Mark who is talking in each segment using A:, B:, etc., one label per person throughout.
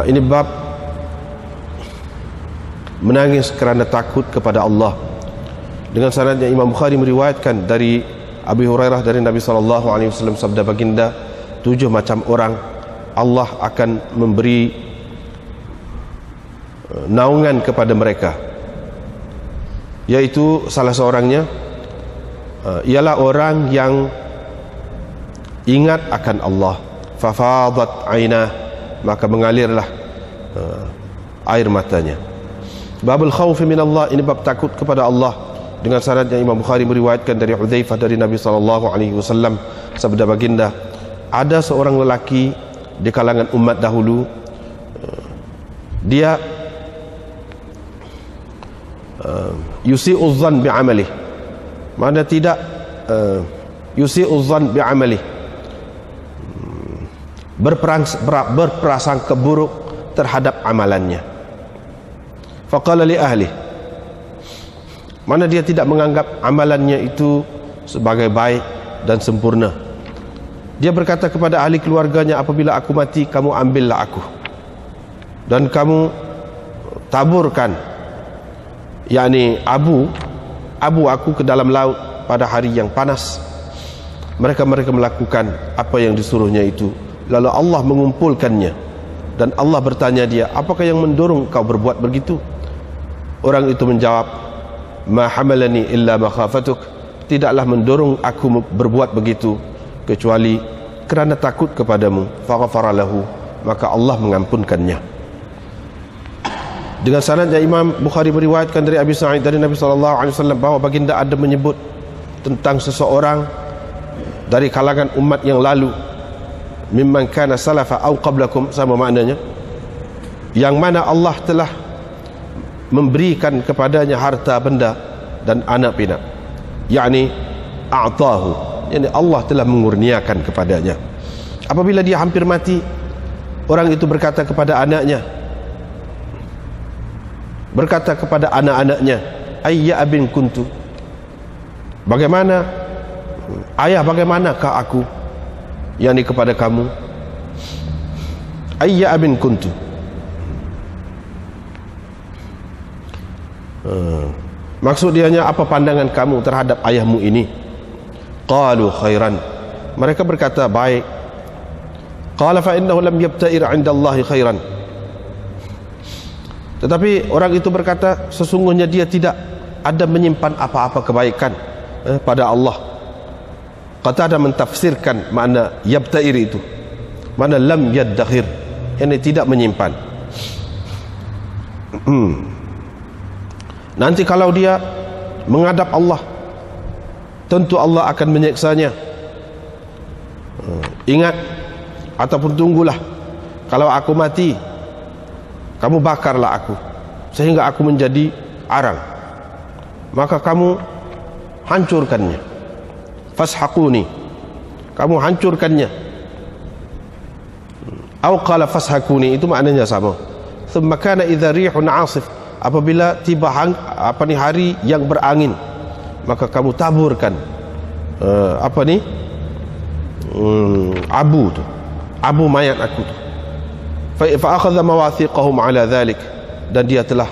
A: Ini bab menangis kerana takut kepada Allah. Dengan sanadnya Imam Bukhari meriwayatkan dari Abi Hurairah dari Nabi SAW, sabda baginda, 7 macam orang Allah akan memberi naungan kepada mereka, yaitu salah seorangnya ialah orang yang ingat akan Allah, fafadat ainah, maka mengalirlah air matanya. Babul khawfi min Allah, ini bab takut kepada Allah. Dengan sanadnya Imam Bukhari meriwayatkan dari Hudzaifah dari Nabi SAW, sabda baginda, ada seorang lelaki di kalangan umat dahulu, dia yusi'uz zan bi'amalih, mana tidak yusi'uz zan bi'amalih, berprasangka buruk terhadap amalannya. Faqala li ahli, mana dia tidak menganggap amalannya itu sebagai baik dan sempurna. Dia berkata kepada ahli keluarganya, apabila aku mati, kamu ambillah aku dan kamu taburkan, yakni abu aku ke dalam laut pada hari yang panas. Mereka melakukan apa yang disuruhnya itu. Lalu Allah mengumpulkannya dan Allah bertanya dia, apakah yang mendorong kau berbuat begitu? Orang itu menjawab, ma hamalani illa makhafatuk, tidaklah mendorong aku berbuat begitu kecuali kerana takut kepadamu. Faghfara lahu, maka Allah mengampunkannya. Dengan sanadnya Imam Bukhari meriwayatkan dari Abi Sa'id dari Nabi SAW bahawa baginda ada menyebut tentang seseorang dari kalangan umat yang lalu, mimman kana salafa au qablakum, sama maknanya, yang mana Allah telah memberikan kepadanya harta benda dan anak pinak, yakni a'tahu, yakni Allah telah mengurniakan kepadanya. Apabila dia hampir mati, orang itu berkata kepada anaknya, berkata kepada anak-anaknya, ayya abin kuntu, bagaimana ayah, bagaimanakah aku, yakni kepada kamu, ayya abin kuntu, maksud dianya, apa pandangan kamu terhadap ayahmu ini? Qalu khairan, mereka berkata baik. Qala fa innahu lam yabta'ir 'inda Allahi khairan, tetapi orang itu berkata, sesungguhnya dia tidak ada menyimpan apa-apa kebaikan pada Allah. Kata ada mentafsirkan makna yabta'ir itu, makna lam yaddakhir, yang tidak menyimpan. Nanti kalau dia menghadap Allah, tentu Allah akan menyiksanya. Ingat ataupun tunggulah, kalau aku mati, kamu bakarlah aku sehingga aku menjadi arang, maka kamu hancurkannya. Fashaquni, kamu hancurkannya. Au qala fashaquni, itu maknanya sama. Thumma kana idza rihun 'asif, apabila tiba hari yang berangin, maka kamu taburkan abu tu, abu mayat aku tu. Fa akhadha mawathiqahum ala dhalik, dan dia telah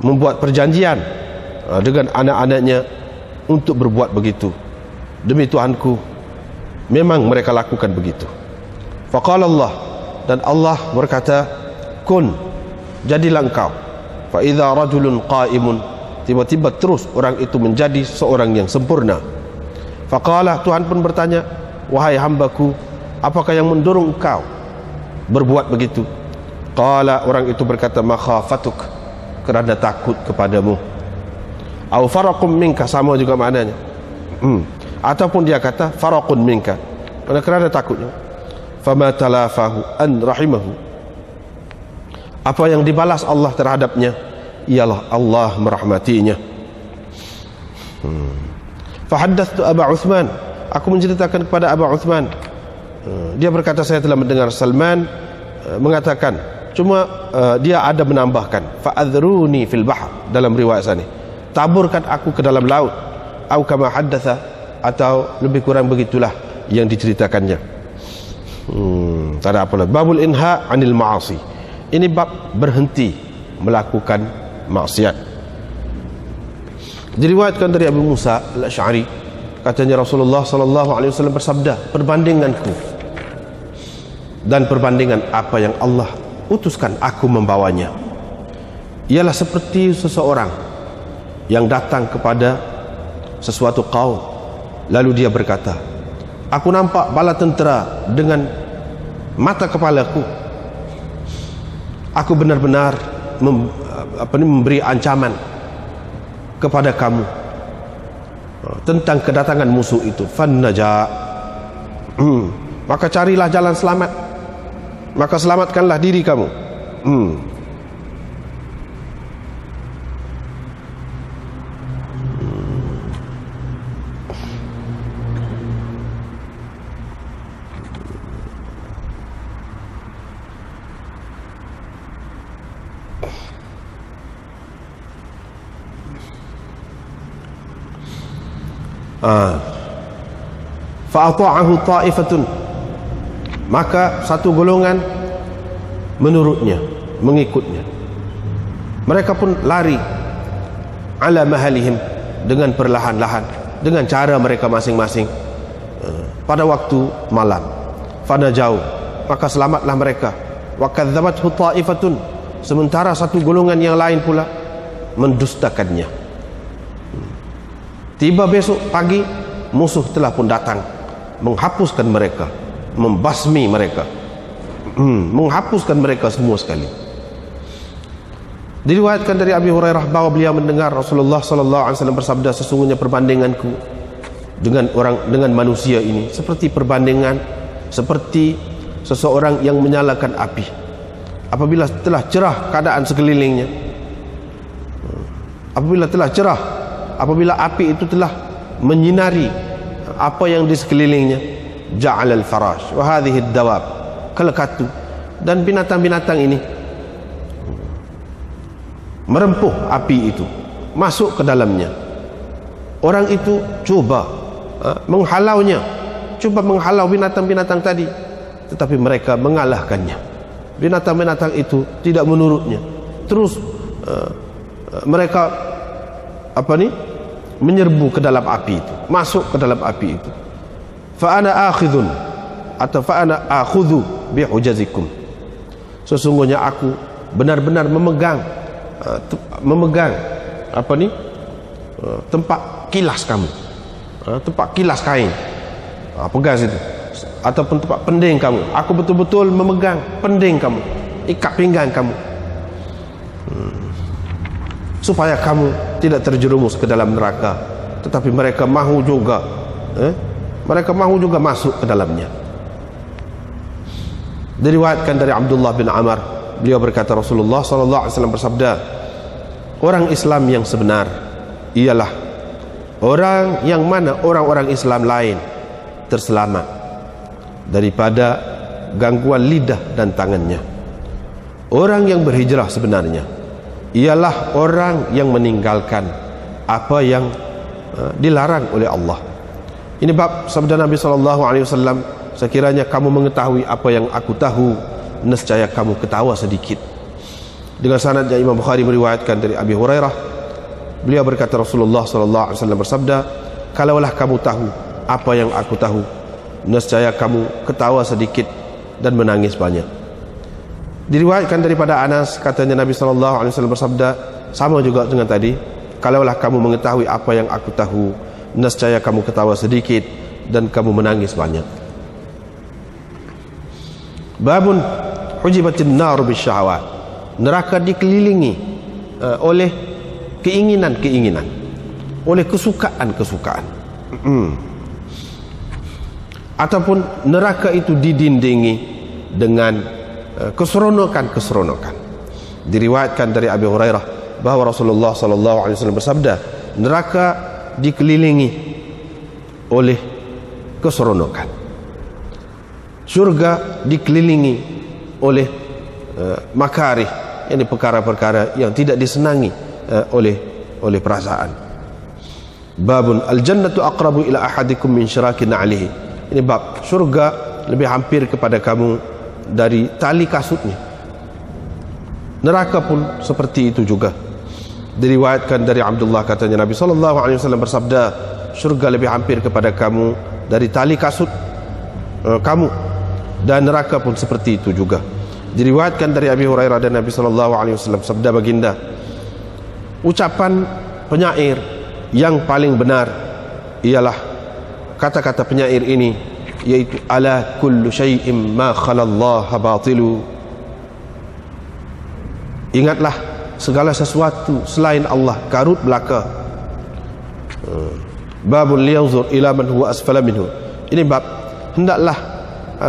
A: membuat perjanjian dengan anak-anaknya untuk berbuat begitu. Demi Tuhanku, memang mereka lakukan begitu. Faqala Allah, dan Allah berkata, kun, jadilah engkau. Fa idza rajulun qa'imun, tiba-tiba terus orang itu menjadi seorang yang sempurna. Faqala, Tuhan pun bertanya, wahai hambaku, apakah yang mendorong engkau berbuat begitu? Qala, orang itu berkata, makhafatuk, kerana takut kepadamu. Au faraqum minka, sama juga maknanya. Ataupun dia kata faraqun minka, kerana takutnya. Fama talafahu an rahimahu, apa yang dibalas Allah terhadapnya ialah Allah merahmatinya. Fahaddathtu Aba Uthman, aku menceritakan kepada Aba Uthman. Dia berkata, saya telah mendengar Salman mengatakan, cuma dia ada menambahkan, fa'adhruni fil bahr, dalam riwayat sini, taburkan aku ke dalam laut, atau kama haddatha, atau lebih kurang begitulah yang diceritakannya. Tak ada apa lagi. Babul inha anil ma'asi. Ini bab berhenti melakukan maksiat. Diriwayatkan dari Abu Musa Al-Asy'ari, katanya Rasulullah sallallahu alaihi wasallam bersabda, perbandinganku dan perbandingan apa yang Allah utuskan aku membawanya ialah seperti seseorang yang datang kepada sesuatu kaum, lalu dia berkata, aku nampak bala tentera dengan mata kepalaku, aku benar-benar memberi ancaman kepada kamu tentang kedatangan musuh itu. Fannaja, maka carilah jalan selamat, maka selamatkanlah diri kamu. Fa'ata'ahu ta'ifatun, maka satu golongan menurutnya, mengikutnya. Mereka pun lari ala mahalihim, dengan perlahan-lahan, dengan cara mereka masing-masing, pada waktu malam. Fanajau, maka selamatlah mereka. Wa kadzabathu ta'ifatun, sementara satu golongan yang lain pula mendustakannya. Tiba besok pagi, musuh telah pun datang menghapuskan mereka, membasmi mereka, menghapuskan mereka semua sekali. Diriwayatkan dari Abi Hurairah bahwa beliau mendengar Rasulullah sallallahu alaihi wasallam bersabda, sesungguhnya perbandinganku dengan manusia ini seperti seseorang yang menyalakan api. Apabila telah cerah keadaan sekelilingnya, apabila api itu telah menyinari apa yang di sekelilingnya, ja'al al-farash wa hadhihi ad-dawab, kelekatu dan binatang-binatang ini merempuh api itu, masuk ke dalamnya. Orang itu cuba menghalaunya, cuba menghalau binatang-binatang tadi, tetapi mereka mengalahkannya. Binatang-binatang itu tidak menurutnya, terus mereka menyerbu ke dalam api itu, masuk ke dalam api itu. Fa ana akhidhun, atau fa ana akhudhu bi hujazikum, sesungguhnya aku benar-benar memegang tempat kilas kamu, tempat kilas kain, pegang situ, ataupun tempat pending kamu. Aku betul-betul memegang pending kamu, ikat pinggang kamu, supaya kamu tidak terjerumus ke dalam neraka. Tetapi mereka mahu juga masuk ke dalamnya. Diriwayatkan dari Abdullah bin Amr, beliau berkata, Rasulullah sallallahu alaihi wasallam bersabda, orang Islam yang sebenar ialah orang yang mana orang-orang Islam lain terselamat daripada gangguan lidah dan tangannya. Orang yang berhijrah sebenarnya ialah orang yang meninggalkan apa yang dilarang oleh Allah. Ini bab sabda Nabi SAW, sekiranya kamu mengetahui apa yang aku tahu, nescaya kamu ketawa sedikit. Dengan sanad yang Imam Bukhari meriwayatkan dari Abi Hurairah, beliau berkata, Rasulullah SAW bersabda, kalaulah kamu tahu apa yang aku tahu, nescaya kamu ketawa sedikit dan menangis banyak. Diriwayatkan daripada Anas, katanya Nabi SAW bersabda, sama juga dengan tadi, kalaulah kamu mengetahui apa yang aku tahu, nescaya kamu ketawa sedikit dan kamu menangis banyak. Babun hujibatin nar bisyahawat, neraka dikelilingi oleh keinginan-keinginan, oleh kesukaan-kesukaan. Ataupun neraka itu didindingi dengan keseronokan-keseronokan. Diriwayatkan dari Abi Hurairah bahwa Rasulullah SAW bersabda, neraka dikelilingi oleh keseronokan, surga dikelilingi oleh makarih, yakni perkara-perkara yang tidak disenangi oleh perasaan. Babun al-jannatu aqrabu ila ahadikum min syirakin alihi. Ini bab surga lebih hampir kepada kamu dari tali kasutnya. Neraka pun seperti itu juga. Diriwayatkan dari Abdullah, katanya Nabi SAW bersabda, syurga lebih hampir kepada kamu dari tali kasut kamu, dan neraka pun seperti itu juga. Diriwayatkan dari Abi Hurairah dan Nabi SAW sabda baginda, ucapan penyair yang paling benar ialah kata-kata penyair ini, yaitu ala kullu syai'in ma khalallaha batilu. Ingatlah, segala sesuatu selain Allah karut belaka. Babul liyanzur ila man huwa asfala minhu. Ini bab, hendaklah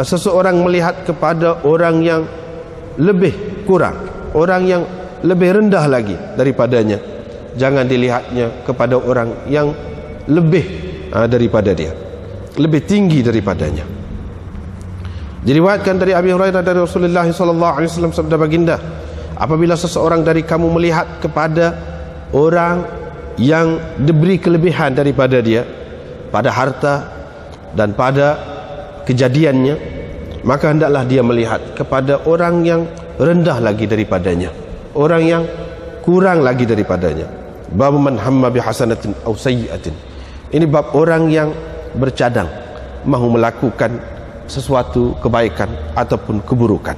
A: seseorang melihat kepada orang yang lebih kurang, orang yang lebih rendah lagi daripadanya. Jangan dilihatnya kepada orang yang lebih daripada dia, lebih tinggi daripadanya. Diriwayatkan dari Abi Hurairah dari Rasulullah SAW sabda baginda, apabila seseorang dari kamu melihat kepada orang yang diberi kelebihan daripada dia pada harta dan pada kejadiannya, maka hendaklah dia melihat kepada orang yang rendah lagi daripadanya, orang yang kurang lagi daripadanya. Bab man hamma bihasanatin aw sayyi'atin. Ini bab orang yang bercadang mahu melakukan sesuatu kebaikan ataupun keburukan.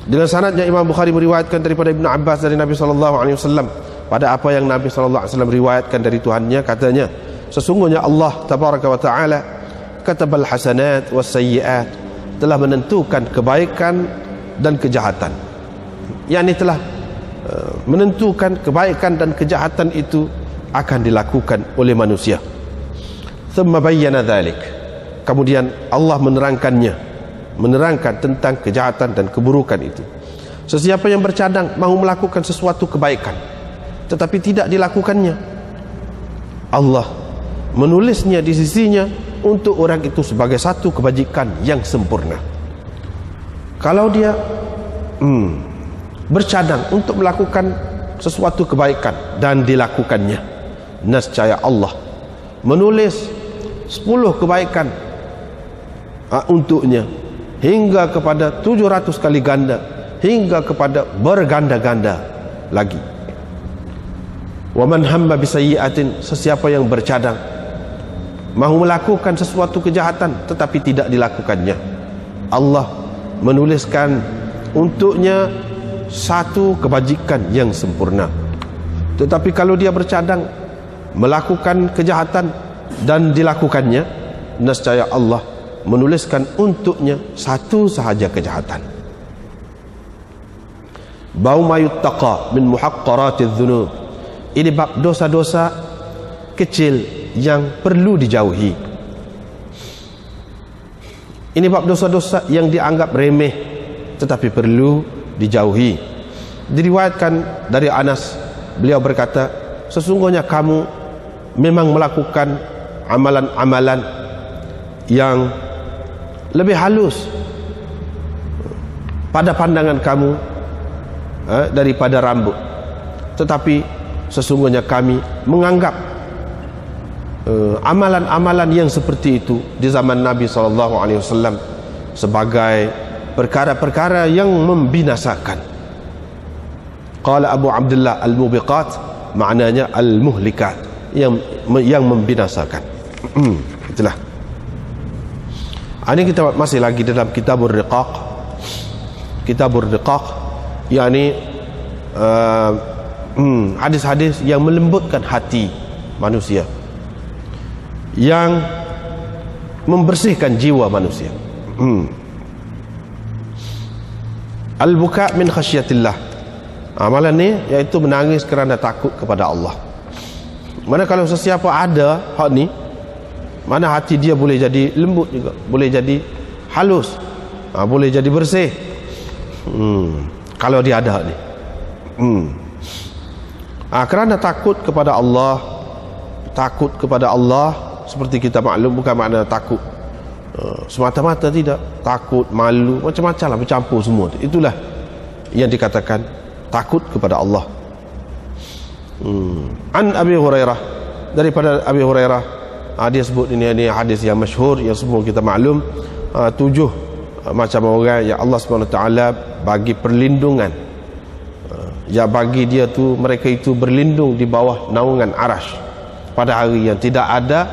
A: Dengan sanadnya Imam Bukhari meriwayatkan daripada Ibnu Abbas dari Nabi SAW, pada apa yang Nabi SAW riwayatkan dari Tuhannya, katanya, sesungguhnya Allah tabaraka wa ta'ala katabal hasanat was sayyi'at, telah menentukan kebaikan dan kejahatan. yakni telah menentukan kebaikan dan kejahatan itu akan dilakukan oleh manusia. Thumma bayyana dzalik. Kemudian Allah menerangkannya, menerangkan tentang kejahatan dan keburukan itu. Sesiapa yang bercadang mahu melakukan sesuatu kebaikan tetapi tidak dilakukannya, Allah menulisnya di sisinya untuk orang itu sebagai satu kebajikan yang sempurna. Kalau dia bercadang untuk melakukan sesuatu kebaikan dan dilakukannya, nescaya Allah menulis 10 kebaikan untuknya hingga kepada 700 kali ganda, hingga kepada berganda-ganda lagi. Wa man hamma bisayyi'atin, sesiapa yang bercadang mahu melakukan sesuatu kejahatan tetapi tidak dilakukannya, Allah menuliskan untuknya satu kebajikan yang sempurna. Tetapi kalau dia bercadang melakukan kejahatan dan dilakukannya, nescaya Allah menuliskan untuknya satu sahaja kejahatan. Bau mayuttaqa min muhaqqaratiz dzunub. Ini bab dosa-dosa kecil yang perlu dijauhi. Ini bab dosa-dosa yang dianggap remeh tetapi perlu dijauhi. Diriwayatkan dari Anas, beliau berkata, sesungguhnya kamu memang melakukan amalan-amalan yang lebih halus pada pandangan kamu daripada rambut, tetapi sesungguhnya kami menganggap amalan-amalan yang seperti itu di zaman Nabi SAW sebagai perkara-perkara yang membinasakan. Qala Abu Abdullah al-mubiqat, maknanya al-muhlikat, yang membinasakan. Itulah. Ini kita masih lagi dalam Kitabur Riqaq. Kitabur Riqaq, yakni hadis-hadis yang melembutkan hati manusia, yang membersihkan jiwa manusia. Al-buka min khasyatillah. Amalan ni iaitu menangis kerana takut kepada Allah. Mana kalau sesiapa ada hak ni, mana hati dia boleh jadi lembut juga, boleh jadi halus, boleh jadi bersih. Kalau dia ada hak ni. Kerana takut kepada Allah. Takut kepada Allah seperti kita maklum bukan makna takut semata-mata, tidak. Takut, malu, macam-macam lah, bercampur semua. Itulah yang dikatakan takut kepada Allah. An Abi Hurairah, daripada Abi Hurairah, dia sebut ini hadis yang masyhur yang semua kita maklum. tujuh macam orang yang Allah SWT bagi perlindungan, yang bagi dia tu, mereka itu berlindung di bawah naungan arash pada hari yang tidak ada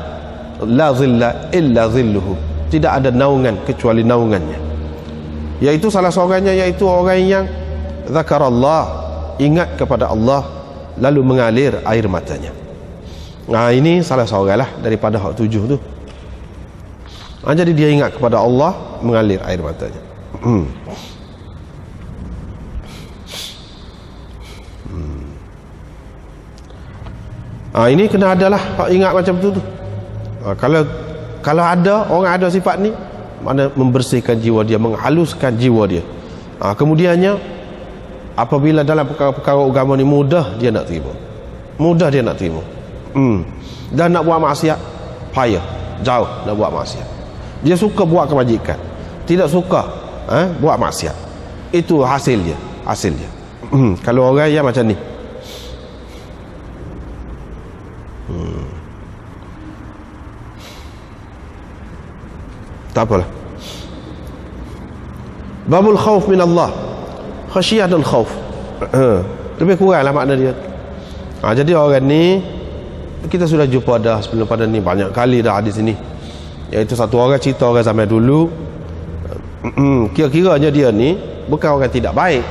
A: la zilla illa zilluhu, tidak ada naungan kecuali naungannya. Yaitu salah seorangnya yaitu orang yang zakarallah, ingat kepada Allah, lalu mengalir air matanya. Nah, ini salah seorang lah daripada hak tujuh tu. Jadi dia ingat kepada Allah, mengalir air matanya. Ini kena adalah hak ingat macam tu. Kalau ada orang ada sifat ni, mana membersihkan jiwa dia, menghaluskan jiwa dia. Kemudiannya apabila dalam perkara-perkara agama ni mudah dia nak terima, mudah dia nak terima. Dan nak buat maksiat payah, jauh nak buat maksiat. Dia suka buat kebajikan, tidak suka buat maksiat. Itu hasilnya. Kalau orang yang macam ni, tak apalah. Babul khauf min Allah, khasyiyah dan khauf, lebih kuranglah makna dia. Jadi orang ni kita sudah jumpa dah sebelum pada ni banyak kali dah hadis ini, iaitu satu orang cerita orang zaman dulu. Kira-kiranya dia ni bukan orang tidak baik,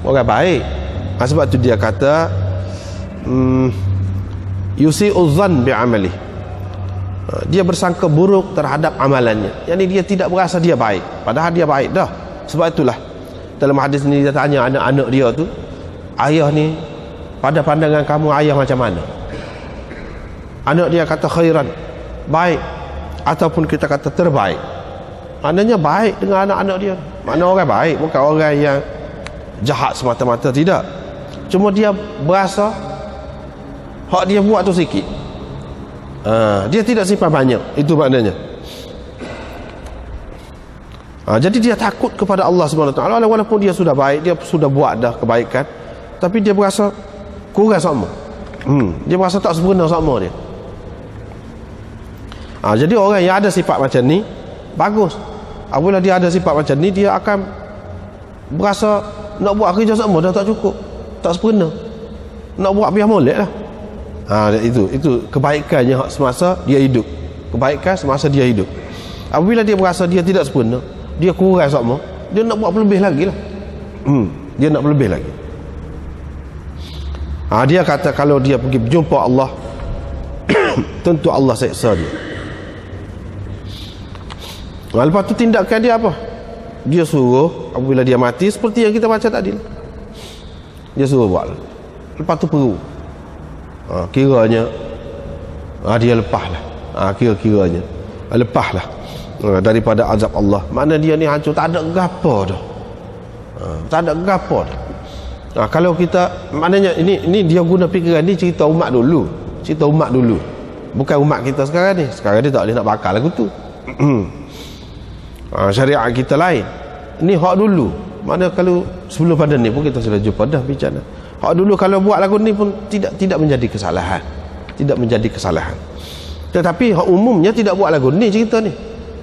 A: orang baik. Sebab tu dia kata yusi'u dhann bi'amali, dia bersangka buruk terhadap amalannya. Yang ni dia tidak berasa dia baik, padahal dia baik dah. Sebab itulah dalam hadis ni dia tanya anak-anak dia tu, ayah ni pada pandangan kamu ayah macam mana? Anak dia kata khairan, baik, ataupun kita kata terbaik. Maknanya baik dengan anak-anak dia. Makna orang baik bukan orang yang jahat semata-mata, tidak. Cuma dia berasa hak dia buat tu sikit, dia tidak simpan banyak, itu maknanya. Jadi dia takut kepada Allah SWT, walaupun dia sudah baik, dia sudah buat dah kebaikan, tapi dia berasa kurang sama. Dia berasa tak sempurna sama dia. Jadi orang yang ada sifat macam ni bagus. Apabila dia ada sifat macam ni, dia akan berasa nak buat kerja sama dah tak cukup, tak sempurna, nak buat biar molek lah. Itu kebaikannya semasa dia hidup, kebaikan semasa dia hidup. Apabila dia berasa dia tidak sempurna, dia kurang sama, dia nak buat lebih lagi lah. Dia nak lebih lagi. Dia kata kalau dia pergi berjumpa Allah tentu Allah seksa dia. Lepas tu tindakan dia apa? Dia suruh apabila dia mati seperti yang kita baca tadi, dia suruh buat. Lepas tu perlu kiranya dia lepaslah, kira-kiranya lepaslah daripada azab Allah. Makna dia ni hancur, tak ada gapo dah, tak ada gapo dah. Kalau kita, maknanya ini dia guna fikiran ni, cerita umat dulu, bukan umat kita sekarang ni. Sekarang ni tak boleh nak bakal lagu tu. Syariat kita lain. Ini hak dulu. Mana kalau sebelum pada ni pun kita sudah jumpa dah bicara. Hak dulu kalau buat lagu ni pun tidak menjadi kesalahan, tidak menjadi kesalahan. Tetapi hak umumnya tidak buat lagu ni, cerita ni.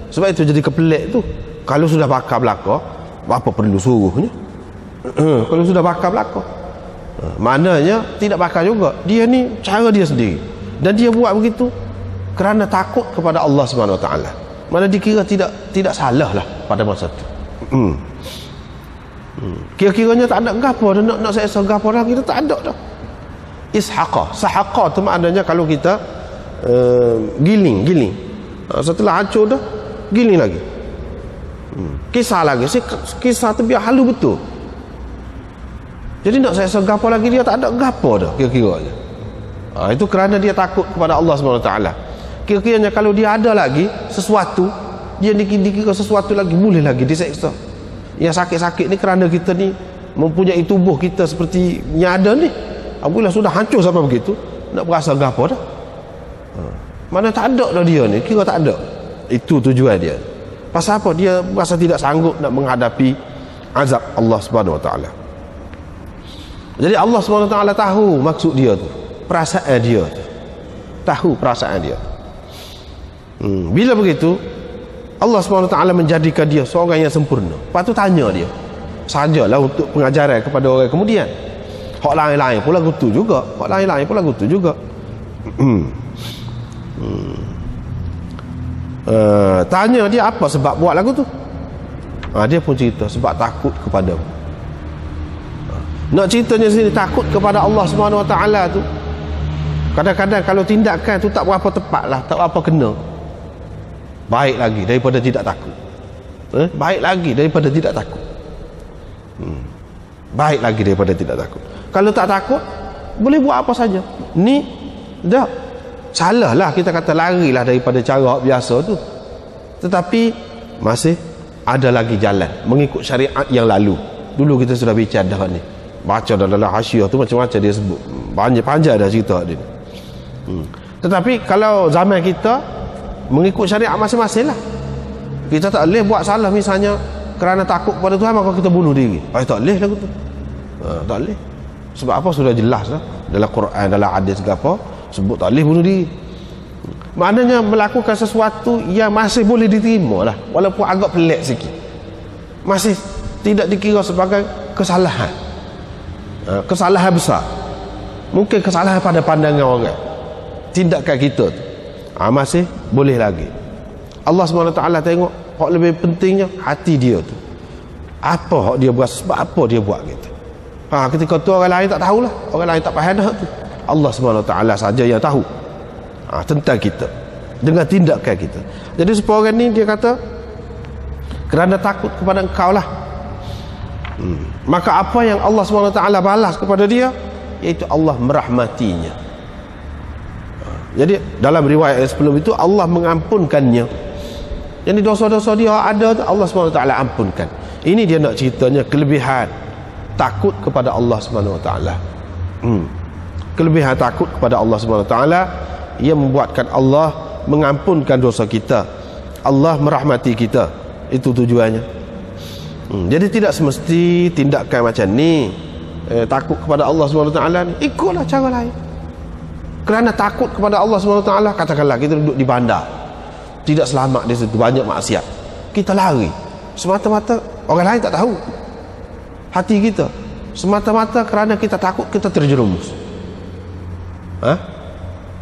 A: Sebab itu jadi kepelik tu. Kalau sudah bakal belaka, apa perlu suruhnya? Kalau sudah bakal belaka, maknanya tidak bakal juga. Dia ni cara dia sendiri, dan dia buat begitu kerana takut kepada Allah Subhanahu Wa Taala. Mana dikira tidak salah lah pada masa tu. Kira-kiranya tak ada gapo dah, nak saya gapo dah, kita tak ada dah. Sahaqa tu maknanya kalau kita giling, setelah hancur dah giling lagi, kisah lagi, kisah tu biar halu betul. Jadi nak saya gapo lagi, dia tak ada gapo dah kira-kiranya. Itu kerana dia takut kepada Allah SWT. Kira-kiranya kalau dia ada lagi sesuatu, dia dikira sesuatu lagi, boleh lagi diseksa. Yang sakit-sakit ni kerana kita ni mempunyai tubuh kita seperti yang ada ni. Apabila sudah hancur sampai begitu, nak berasa gapo dah? Mana tak ada dah dia ni, kira tak ada. Itu tujuan dia. Pasal apa? Dia berasa tidak sanggup nak menghadapi azab Allah Subhanahu Wa Taala. Jadi Allah Subhanahu Wa Taala tahu maksud dia tu, perasaan dia tu, tahu perasaan dia. Bila begitu, Allah SWT menjadikan dia seorang yang sempurna. Lepas tu tanya dia, sajalah untuk pengajaran kepada orang kemudian. Hak lain-lain pula gitu juga. Hak lain-lain pula gitu juga. Tanya dia apa sebab buat lagu tu. Dia pun cerita sebab takut kepada. Nak ceritanya sini, takut kepada Allah SWT tu, kadang-kadang kalau tindakan tu tak berapa tepat lah, tak berapa kena, baik lagi daripada tidak takut. Baik lagi daripada tidak takut. Baik lagi daripada tidak takut. Kalau tak takut, boleh buat apa saja. Ni dah salah lah kita kata larilah daripada cara biasa tu. Tetapi masih ada lagi jalan mengikut syariat yang lalu. Dulu kita sudah bicara dah ni, baca dalam hasyiah tu macam-macam dia sebut, panjang dah cerita dia. Tetapi kalau zaman kita mengikut syariat masing-masing lah. Kita tak boleh buat salah misalnya kerana takut kepada Tuhan maka kita bunuh diri. Tak boleh lagu tu. Tak boleh. Sebab apa? Sudah jelas lah dalam Quran, dalam hadis apa sebut tak boleh bunuh diri. Maknanya melakukan sesuatu yang masih boleh diterima lah, walaupun agak pelik sikit, masih tidak dikira sebagai kesalahan. Kesalahan besar, mungkin kesalahan pada pandangan orang, tindakan kita tu masih boleh lagi. Allah SWT tengok hak lebih pentingnya hati dia tu, apa hak dia buat, sebab apa dia buat gitu. Ketika tu orang lain tak tahulah, orang lain tak faham dah tu. Allah SWT saja yang tahu tentang kita dengan tindakan kita. Jadi supaya orang ni dia kata kerana takut kepada engkau lah, maka apa yang Allah SWT balas kepada dia, iaitu Allah merahmatinya. Jadi dalam riwayat yang sebelum itu Allah mengampunkannya. Jadi dosa-dosa dia ada Allah SWT ampunkan. Ini dia nak ceritanya kelebihan takut kepada Allah SWT. Kelebihan takut kepada Allah SWT ia membuatkan Allah mengampunkan dosa kita, Allah merahmati kita. Itu tujuannya. Jadi tidak semesti tindakan macam ni. Takut kepada Allah SWT ni, ikutlah cara lain. Kerana takut kepada Allah SWT, katakanlah kita duduk di bandar, tidak selamat di situ, banyak maksiat, kita lari semata-mata orang lain tak tahu hati kita, semata-mata kerana kita takut, kita terjerumus,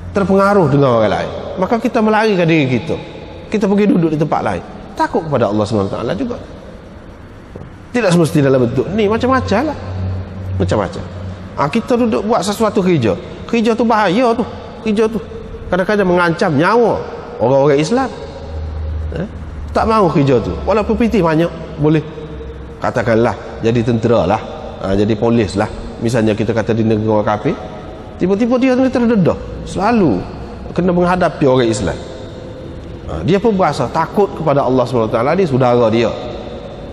A: terpengaruh dengan orang lain, maka kita melarikan diri kita, kita pergi duduk di tempat lain. Takut kepada Allah SWT juga. Tidak semesti dalam bentuk ni, macam-macam lah, macam-macam. Kita duduk buat sesuatu kerja tu bahaya tu, kerja tu kadang-kadang mengancam nyawa orang-orang Islam. Tak mahu kerja tu, walaupun pitih banyak, boleh katakanlah jadi tentera lah, jadi polis lah misalnya, kita kata di negara orang kafir, tiba-tiba dia terdedah, selalu kena menghadapi orang Islam. Dia pun berasa takut kepada Allah SWT, dia saudara dia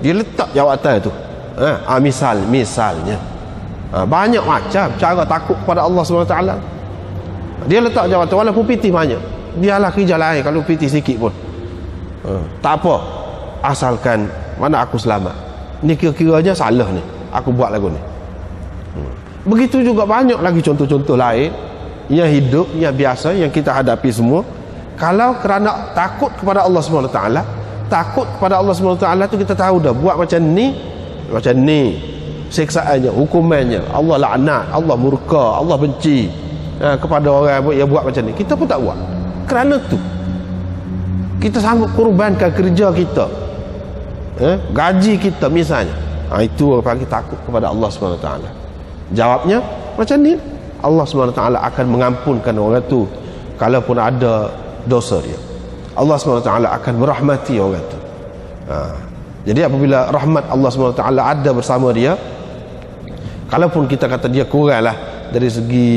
A: letak jawatan tu. Misalnya banyak macam cara takut kepada Allah SWT. Dia letak jawatan walaupun pitih banyak, biarlah kerja lain kalau pitih sikit pun, tak apa, asalkan mana aku selamat. Ni kira-kiranya salah ni aku buat lagu ni. Begitu juga banyak lagi contoh-contoh lain yang hidup, yang biasa, yang kita hadapi semua. Kalau kerana takut kepada Allah SWT, takut kepada Allah SWT tu kita tahu dah buat macam ni siksaannya, hukumannya, Allah laknat, Allah murka, Allah benci kepada orang yang buat macam ni, kita pun tak buat. Kerana tu kita sanggup korbankan kerja kita, gaji kita misalnya. Itu orang panggil takut kepada Allah SWT. Jawabnya macam ni, Allah SWT akan mengampunkan orang tu kalaupun ada dosa dia. Allah SWT akan merahmati orang tu. Jadi apabila rahmat Allah SWT ada bersama dia, kalaupun kita kata dia kurang lah dari segi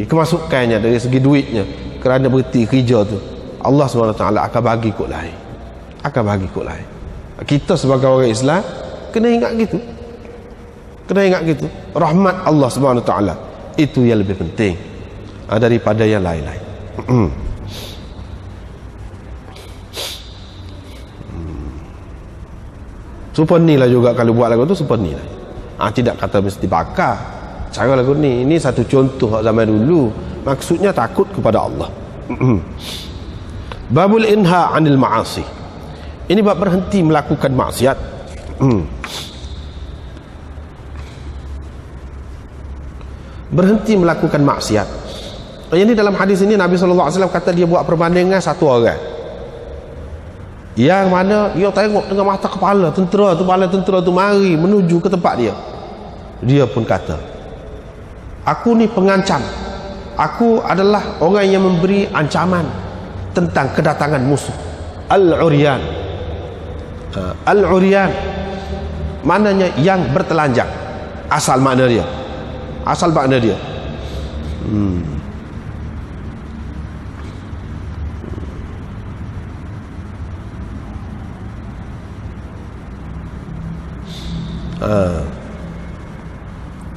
A: kemasukannya, dari segi duitnya, kerana berhenti kerja tu, Allah SWT akan bagi kot lain, akan bagi kot lain. Kita sebagai orang Islam kena ingat gitu, kena ingat gitu. Rahmat Allah SWT itu yang lebih penting daripada yang lain-lain. Seperti lah juga kalau buat lagu tu, seperti lah. Tidak kata mesti bakar cara lagu ni. Ini satu contoh zaman dulu, maksudnya takut kepada Allah. Babul inha anil ma'asi. Ini bab berhenti melakukan maksiat. Berhenti melakukan maksiat. Ini dalam hadis ini Nabi SAW kata dia buat perbandingan satu orang yang mana dia tengok dengan mata kepala tentera tu mari menuju ke tempat dia. Dia pun kata, aku ni pengancam, aku adalah orang yang memberi ancaman tentang kedatangan musuh. Al-Uryan. Al-Uryan maknanya yang bertelanjang. Asal makna dia.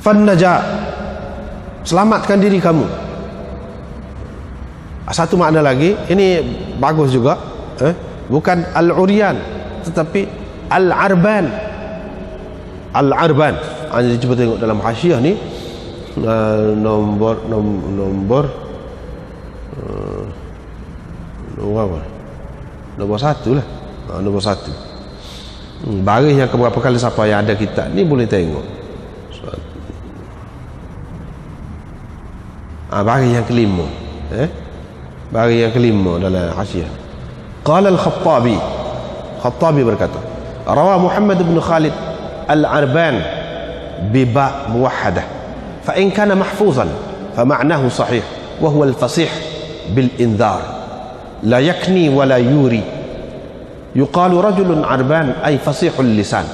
A: Fannaja, selamatkan diri kamu. Satu makna lagi, ini bagus juga, bukan al-uryan tetapi al-arban. Al-arban. Anda cuba tengok dalam hasyiah ni, nombor apa? Nombor 1 lah. Nombor 1. Baris yang keberapa kali siapa yang ada kitab ni boleh tengok. Baris yang kelima. Baris yang kelima dalam hasyiah. Qala al-Khattabi. Khattabi berkata, rawa Muhammad bin Khalid al-Arban biba muwahhadah. Fa in kana mahfuzan fa ma'nahu sahih wa huwa al-fasih bil inzar. La yakni wa la yuri. Yuqalu rajulun arban ay fasihul lisan.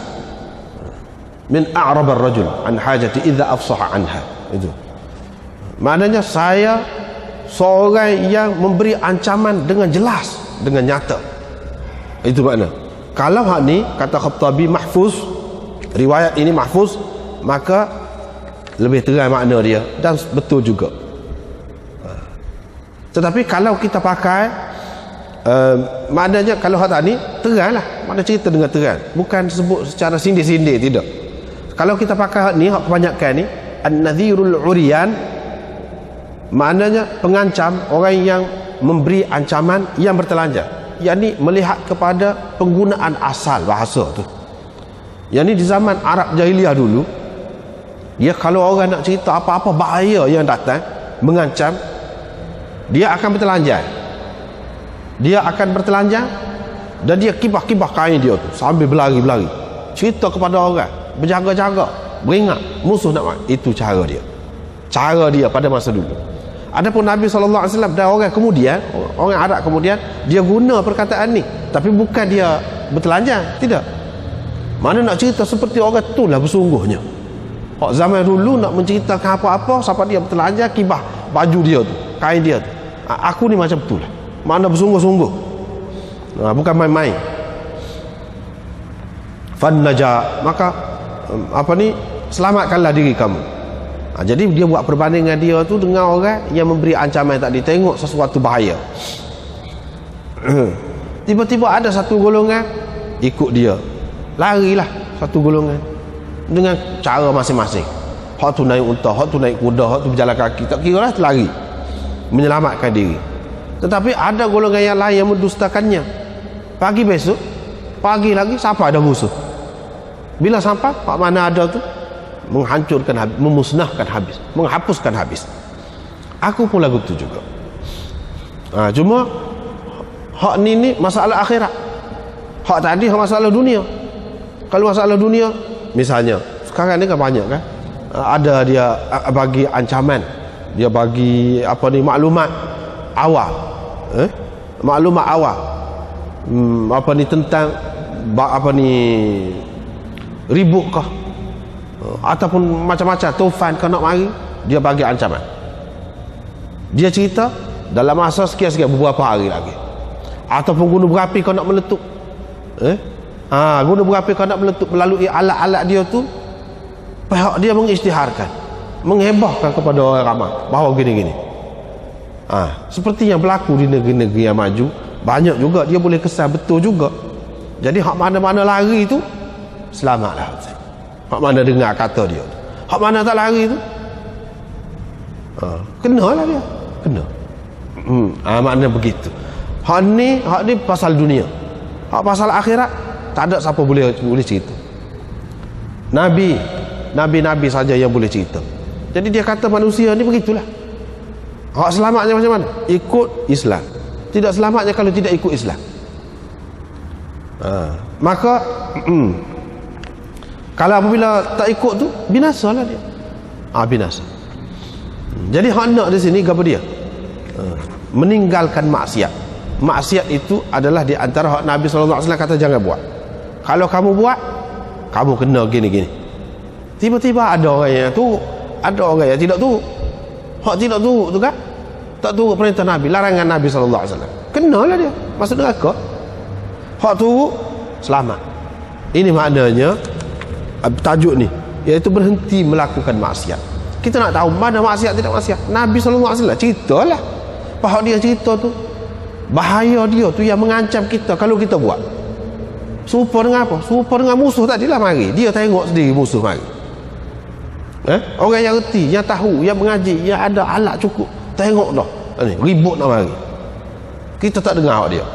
A: Min a'rab ar-rajul an hajati idza afsaha anha. Itu. Maknanya saya seorang yang memberi ancaman dengan jelas, dengan nyata. Itu makna. Kalau hak ni kata Khattabi mahfuz, riwayat ini mahfuz, maka lebih terang makna dia dan betul juga. Tetapi kalau kita pakai maknanya kalau hak ni teranglah, makna cerita dengan terang, bukan sebut secara sindir-sindir, tidak. Kalau kita pakai hak ni, hak kebanyakan ni an-nadhirul uryan, maknanya pengancam, orang yang memberi ancaman yang bertelanjang, yakni melihat kepada penggunaan asal bahasa tu. Yang ni di zaman Arab jahiliah dulu, dia kalau orang nak cerita apa-apa bahaya yang datang mengancam, dia akan bertelanjang. Dia akan bertelanjang dan dia kibah-kibah kain dia tu sambil berlari-berlari, cerita kepada orang, berjaga-jaga, beringat musuh nak mati. Itu cara dia pada masa dulu. Adapun Nabi SAW dan orang kemudian, orang Arab kemudian, dia guna perkataan ni, tapi bukan dia bertelanjang, tidak. Mana nak cerita seperti orang tu lah bersungguhnya. Hak zaman dulu nak menceritakan apa-apa, siapa dia bertelanjang, kibah baju dia tu, kain dia tu. Aku ni macam tu lah, mana bersungguh-sungguh, bukan main-main. Fannaja, maka selamatkanlah diri kamu. Jadi dia buat perbandingan dia tu dengan orang yang memberi ancaman tadi. Tengok sesuatu bahaya, tiba-tiba ada satu golongan ikut dia, larilah satu golongan dengan cara masing-masing. Hak tu naik unta, hak tu naik kuda, hak tu berjalan kaki, tak kira lah, lari menyelamatkan diri. Tetapi ada golongan yang lain yang mendustakannya. Pagi besok, pagi lagi sampai ada musuh. Bila sampai, hak mana ada tu menghancurkan habis, memusnahkan habis, menghapuskan habis. Aku pun lagu tu juga. Cuma hak ni masalah akhirat, hak tadi hak masalah dunia. Kalau masalah dunia, misalnya sekarang ni kan banyak kan, ada dia bagi ancaman, dia bagi maklumat awal, maklumat awal, tentang ribut kah ataupun macam-macam tufan kau nak mari, dia bagi ancaman. Dia cerita dalam masa sekian-sekian beberapa hari lagi, ataupun gunung berapi kau nak meletup, gunung berapi kau nak meletup melalui alat-alat dia tu. Pihak dia mengisytiharkan, menghebahkan kepada orang ramai bahawa gini-gini. Seperti yang berlaku di negeri-negeri yang maju, banyak juga dia boleh kesan betul juga. Jadi hak mana-mana lari tu selamatlah. Hak mana dengar kata dia, hak mana tak lari tu kenalah dia, kena. Maknanya begitu. Hak ni pasal dunia, Pasal akhirat tak ada siapa boleh cerita. Nabi saja yang boleh cerita. Jadi dia kata manusia ni begitulah. Hak selamatnya macam mana? Ikut Islam. Tidak selamatnya kalau tidak ikut Islam. Maka kalau apabila tak ikut tu, binasalah dia. Binasa. Jadi hak nak di sini apa dia? Meninggalkan maksiat. Maksiat itu adalah di antara hak Nabi SAW kata jangan buat. Kalau kamu buat, kamu kena gini-gini. Tiba-tiba ada orang yang tu, ada orang yang tidak tu. Hak tidak tu kan? Tak turut perintah Nabi, larangan Nabi SAW. Kenalah dia, masuk neraka. Hak turut, selamat. Ini maknanya tajuk ni, iaitu berhenti melakukan maksiat. Kita nak tahu mana maksiat tidak maksiat. Nabi SAW ceritalah. Hak dia cerita tu, bahaya dia tu yang mengancam kita kalau kita buat. Serupa dengan apa? Serupa dengan musuh tadilah mari. Dia tengok sendiri musuh mari. Orang yang reti, yang tahu, yang mengaji, yang ada alat cukup, tengok dah ni ribut nak mari. Kita tak dengar hak dia.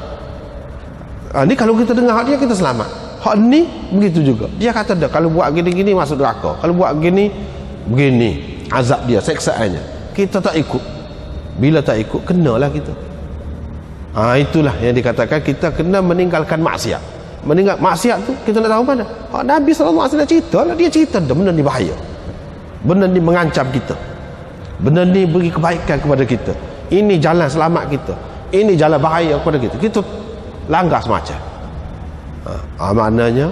A: Ni kalau kita dengar hak dia, kita selamat. Hak ni begitu juga. Dia kata dah kalau buat gini-gini masuk neraka. Kalau buat gini begini azab dia, seksaannya. Kita tak ikut. Bila tak ikut, kenalah kita. Itulah yang dikatakan kita kena meninggalkan maksiat. Meninggal maksiat tu kita nak tahu mana? Nabi SAW cerita lah. Dia cerita dah benda ni bahaya. Benda ni mengancam kita. Benda ni beri kebaikan kepada kita. Ini jalan selamat kita. Ini jalan bahaya kepada kita. Kita langgar semacam. Maknanya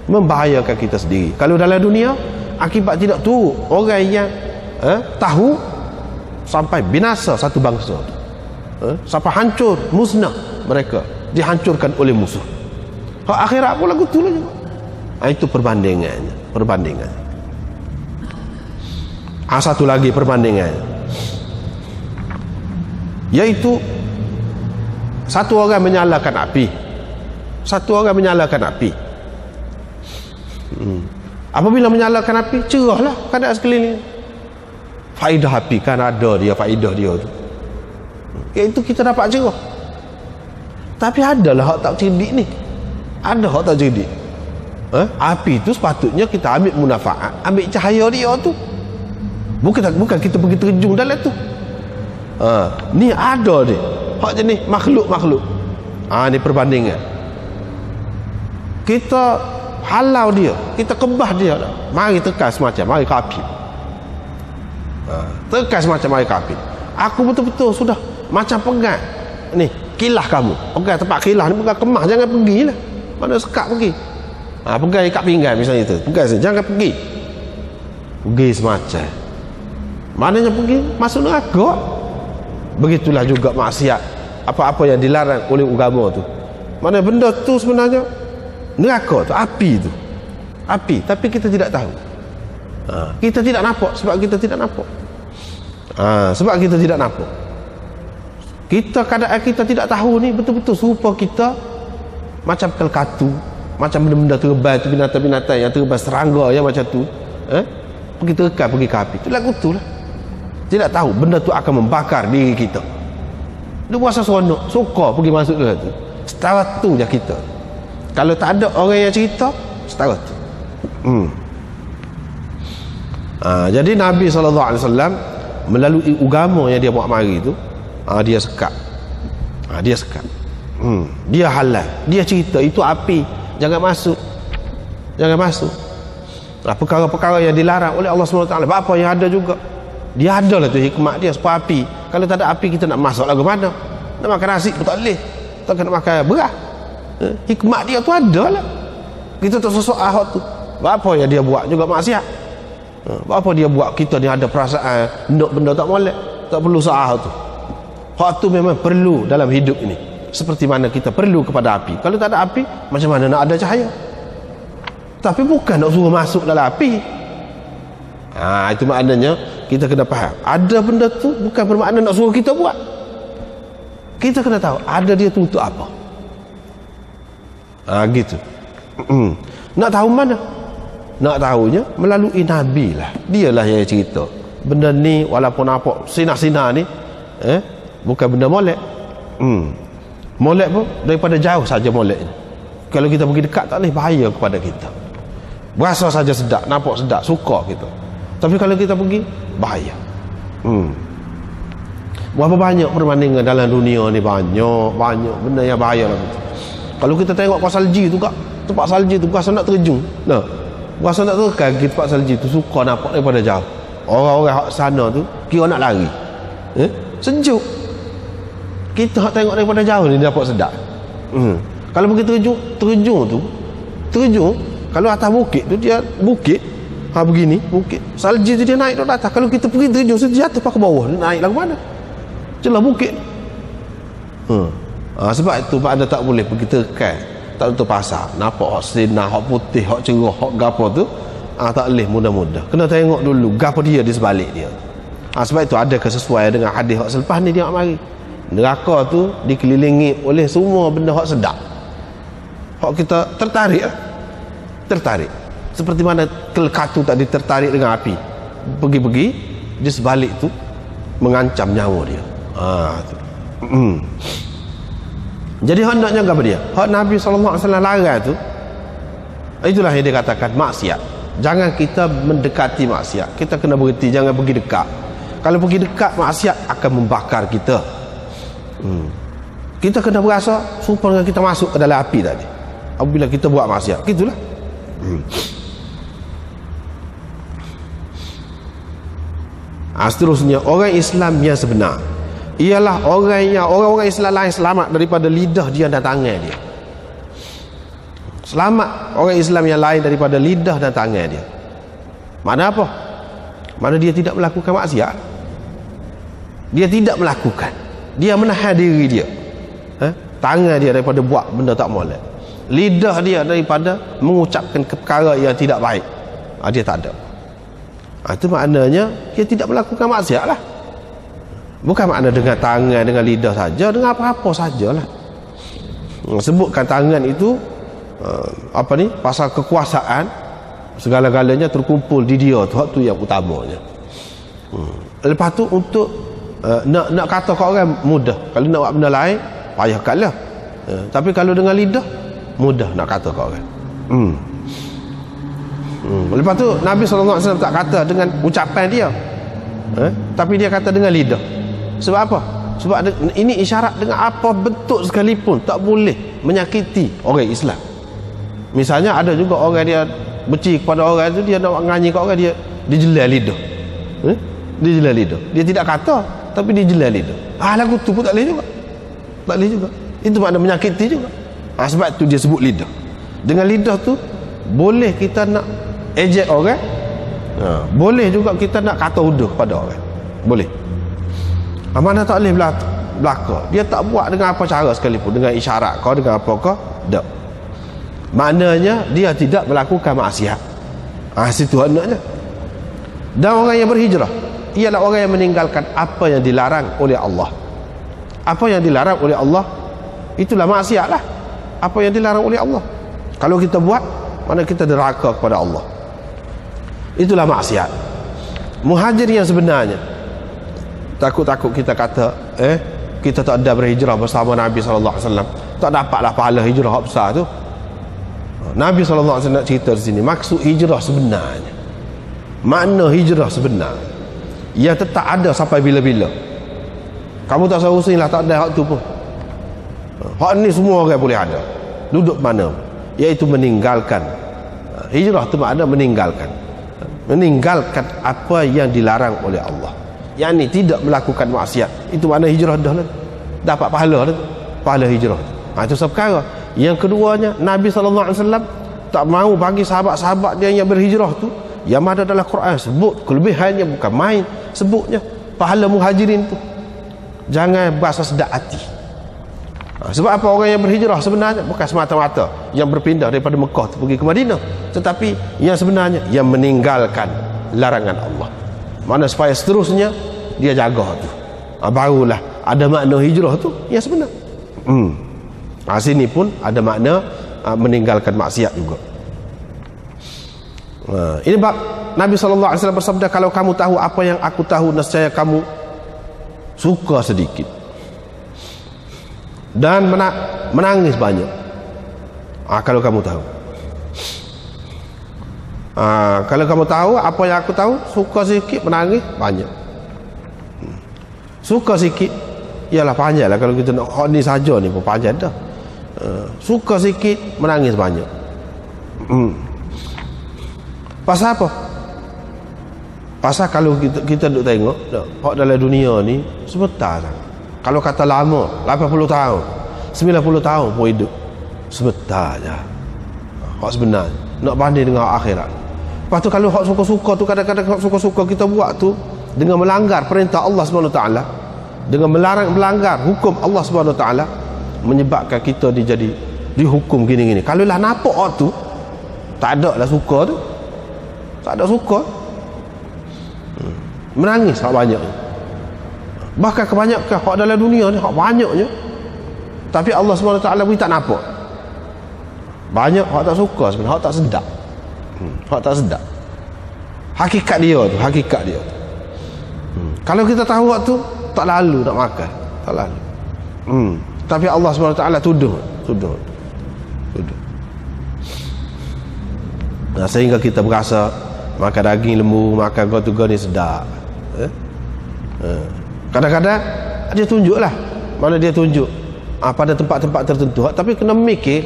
A: membahayakan kita sendiri. Kalau dalam dunia akibat tidak turut orang yang tahu sampai binasa satu bangsa, sampai hancur, musnah mereka, dihancurkan oleh musuh. Akhirat pula betul juga. Itu perbandingannya. Satu lagi perbandingan, iaitu satu orang menyalakan api. Apabila menyalakan api, cerahlah keadaan sekeliling. Faedah api kan ada dia, faedah dia tu, iaitu kita dapat cerah. Tapi adalah hak tak cerdik ni. Ada hak tak cerdik. Api tu sepatutnya kita ambil munafaat, ambil cahaya dia tu. Bukan kita pergi terjun dalam tu. Ni ada dia. Hak jenis makhluk. Ni perbandingan. Kita halau dia, kita kebah dia. Mari tekas macam, mari ke api. Tekas macam mari ke api. Aku betul-betul sudah macam pegang ni, kilah kamu. Pegang tempat kilah ni, pegang kemah, jangan pergilah. Mana sekat pergi. Pegang ikat pinggan misalnya tu. Pegang saja, jangan pergi. Pergi semacam. Maknanya pergi masuk neraka. Begitulah juga maksiat, apa-apa yang dilarang oleh agama tu. Mana benda tu sebenarnya neraka tu, api tu. Api, tapi kita tidak tahu. Kita tidak nampak sebab kita tidak nampak. Sebab kita tidak nampak. Kita keadaan kita tidak tahu ni betul-betul serupa kita macam kelkatu, macam benda-benda terbang tu, binatang-binatang yang terbang, serangga yang macam tu. Pergi terkam, pergi ke api. Tu lagu tu lah. Tidak tahu benda tu akan membakar diri kita. Dia berasa seronok, suka pergi masuk ke situ. Setara tu je kita. Kalau tak ada orang yang cerita, setara tu. Jadi Nabi SAW melalui agama yang dia buat mari tu, dia sekat. Dia halal. Dia cerita itu api, jangan masuk. Perkara-perkara yang dilarang oleh Allah SWT, apa yang ada juga. Dia ada lah tu hikmat dia supaya api. Kalau tak ada api, kita nak masuk lagu mana? Nak makan nasi pun tak boleh. Tak nak makan beras. Hikmat dia tu ada lah. Kita tak sosok ahok tu. Apa yang dia buat juga maksiat. Apa dia buat kita ni ada perasaan nak benda tak molek, tak perlu seahok tu. Hak tu memang perlu dalam hidup ini. Seperti mana kita perlu kepada api. Kalau tak ada api, macam mana nak ada cahaya? Tapi bukan nak suruh masuk dalam api. Itu maknanya kita kena faham. Ada benda tu bukan bermakna nak suruh kita buat. Kita kena tahu ada dia tu untuk apa. Gitu. Nak tahu mana? Nak tahunya melalui Nabi lah. Dialah yang cerita. Benda ni walaupun apa sinar-sinar ni bukan benda molek. Molek pun daripada jauh saja moleknya. Kalau kita pergi dekat tak boleh, bahaya kepada kita. Berasa saja sedap, nampak sedap, suka kita. Tapi kalau kita pergi, bahaya. Berapa banyak perbandingan dalam dunia ni, banyak benda yang bahaya lah. Kalau kita tengok kat salji tu kak, tempat salji tu berasa nak terjun. Nah, berasa nak terkagit tempat salji tu, suka nampak daripada jauh. Orang-orang sana tu kira nak lari. Sejuk. Kita tengok daripada jauh ni dapat sedap. Kalau pergi terjun kalau atas bukit tu, dia bukit begini, bukit salji tu dia naik ke atas. Kalau kita pergi terjun, dia jatuh ke bawah, dia naik lah ke mana? Jelas bukit. Sebab itu anda tak boleh pergi terkai, tak tutup pasar, nampak hak sinar, hak putih, hak cerah, hak gapo tu, tak boleh mudah-mudah. Kena tengok dulu gapo dia di sebalik dia. Sebab itu ada kesesuaian dengan hadis hak selepas ni dia mari. Neraka tu dikelilingi oleh semua benda hak sedap. Hak kita tertarik. Seperti mana kelkatu tadi tertarik dengan api. Pergi-pergi di sebalik tu mengancam nyawa dia. Jadi hendaknya apa dia? Hak Nabi SAW larang tu, itulah yang dikatakan maksiat. Jangan kita mendekati maksiat. Kita kena berhenti, jangan pergi dekat. Kalau pergi dekat, maksiat akan membakar kita. Kita kena berasa serupa dengan kita masuk ke dalam api tadi apabila kita buat maksiat. Gitulah. Seterusnya, orang Islam yang sebenar ialah orang-orang Islam lain selamat daripada lidah dia dan tangan dia. Selamat orang Islam yang lain daripada lidah dan tangan dia. Mana apa? Mana dia tidak melakukan maksiat. Dia tidak melakukan. Dia menahan diri dia. Tangan dia daripada buat benda tak molek. Lidah dia daripada mengucapkan perkara yang tidak baik. Dia tak ada. Itu maknanya dia tidak melakukan maksiat lah. Bukan makna dengan tangan, dengan lidah saja, dengan apa-apa sajalah. Sebutkan tangan itu pasal kekuasaan, segala-galanya terkumpul di dia tu yang utamanya. Lepas tu untuk nak kata kat orang mudah. Kalau nak buat benda lain payahkanlah. Tapi kalau dengan lidah mudah nak kata kat orang. Lepas tu Nabi SAW tak kata dengan ucapan dia, tapi dia kata dengan lidah. Sebab apa? Sebab ini isyarat dengan apa bentuk sekalipun tak boleh menyakiti orang Islam. Misalnya ada juga orang dia benci kepada orang tu, dia nak nganyi kat orang, dia jelal lidah. Dia jelal lidah. Dia tidak kata, tapi dia jelal lidah. Lagu tu pun tak boleh juga. Tak boleh juga. Itu makna menyakiti juga. Sebab tu dia sebut lidah. Dengan lidah tu boleh kita nak ejek orang, boleh juga kita nak kata uduh pada orang. Boleh. Mana tak boleh belaka. Dia tak buat dengan apa cara sekalipun, dengan isyarat kau, dengan apa kau, tak. Maknanya dia tidak melakukan maksiat. Situ maknanya. Dan orang yang berhijrah ialah orang yang meninggalkan apa yang dilarang oleh Allah. Apa yang dilarang oleh Allah itulah maksiat lah. Apa yang dilarang oleh Allah, kalau kita buat, mana kita deraka kepada Allah. Itulah maksiat. Muhajir yang sebenarnya, takut-takut kita kata kita tak ada berhijrah bersama Nabi SAW, tak dapatlah pahala hijrah besar tu. Nabi SAW nak cerita di sini maksud hijrah sebenarnya, makna hijrah sebenar yang tetap ada sampai bila-bila. Kamu tak usah usahlah, tak ada hak tu pun. Hak ni semua orang boleh ada, duduk mana, iaitu meninggalkan. Hijrah tu makna meninggalkan apa yang dilarang oleh Allah, yang ni tidak melakukan maksiat. Itu makna hijrah dah lah, dapat pahala dah, pahala hijrah. Itu satu perkara. Yang keduanya, Nabi SAW tak mahu bagi sahabat-sahabat dia yang berhijrah tu, yang ada dalam Quran sebut kelebihannya, bukan main sebutnya pahala muhajirin tu. Jangan berasa sedap hati. Sebab apa? Orang yang berhijrah sebenarnya bukan semata-mata yang berpindah daripada Mekah tu pergi ke Madinah, tetapi yang sebenarnya yang meninggalkan larangan Allah. Mana supaya seterusnya dia jaga tu, barulah ada makna hijrah tu yang sebenar. Sini pun ada makna meninggalkan maksiat juga. Ini bab Nabi SAW bersabda, kalau kamu tahu apa yang aku tahu, nescaya kamu suka sedikit dan menangis banyak. Kalau kamu tahu. Kalau kamu tahu apa yang aku tahu, suka sikit menangis banyak. Suka sikit ialah panjang lah. Kalau kita nak ni saja ni pun panjang dah. Suka sikit menangis banyak. Pasal apa? Pasal kalau kita duk tengok hak dalam dunia ni sebentar sangat. Kalau kata lama 80 tahun 90 tahun pun hidup sebentar je. Hak sebenarnya nak banding dengan akhirat. Lepas tu kalau hak suka-suka tu, kadang-kadang hak suka-suka kita buat tu dengan melanggar perintah Allah Subhanahu Taala, dengan melanggar hukum Allah Subhanahu Taala, menyebabkan kita jadi dihukum gini-gini. Kalau lah nampak hak tu, tak ada lah suka tu, tak ada suka, menangis hak banyak. Bahkan kebanyakan hak dalam dunia ni hak banyaknya, tapi Allah Subhanahu Taala pun tak nampak. Banyak hak tak suka sebenarnya, hak tak sedap. Hak tak sedap. Hakikat dia tu, hakikat dia tu. Kalau kita tahu waktu tak lalu nak makan, tak lalu. Tapi Allah SWT tuduh. Nah, sehingga kita berasa makan daging lembu, makan gotu-gotu ni sedap. Kadang-kadang dia tunjuklah, mana dia tunjuk pada tempat-tempat tertentu, tapi kena mikir.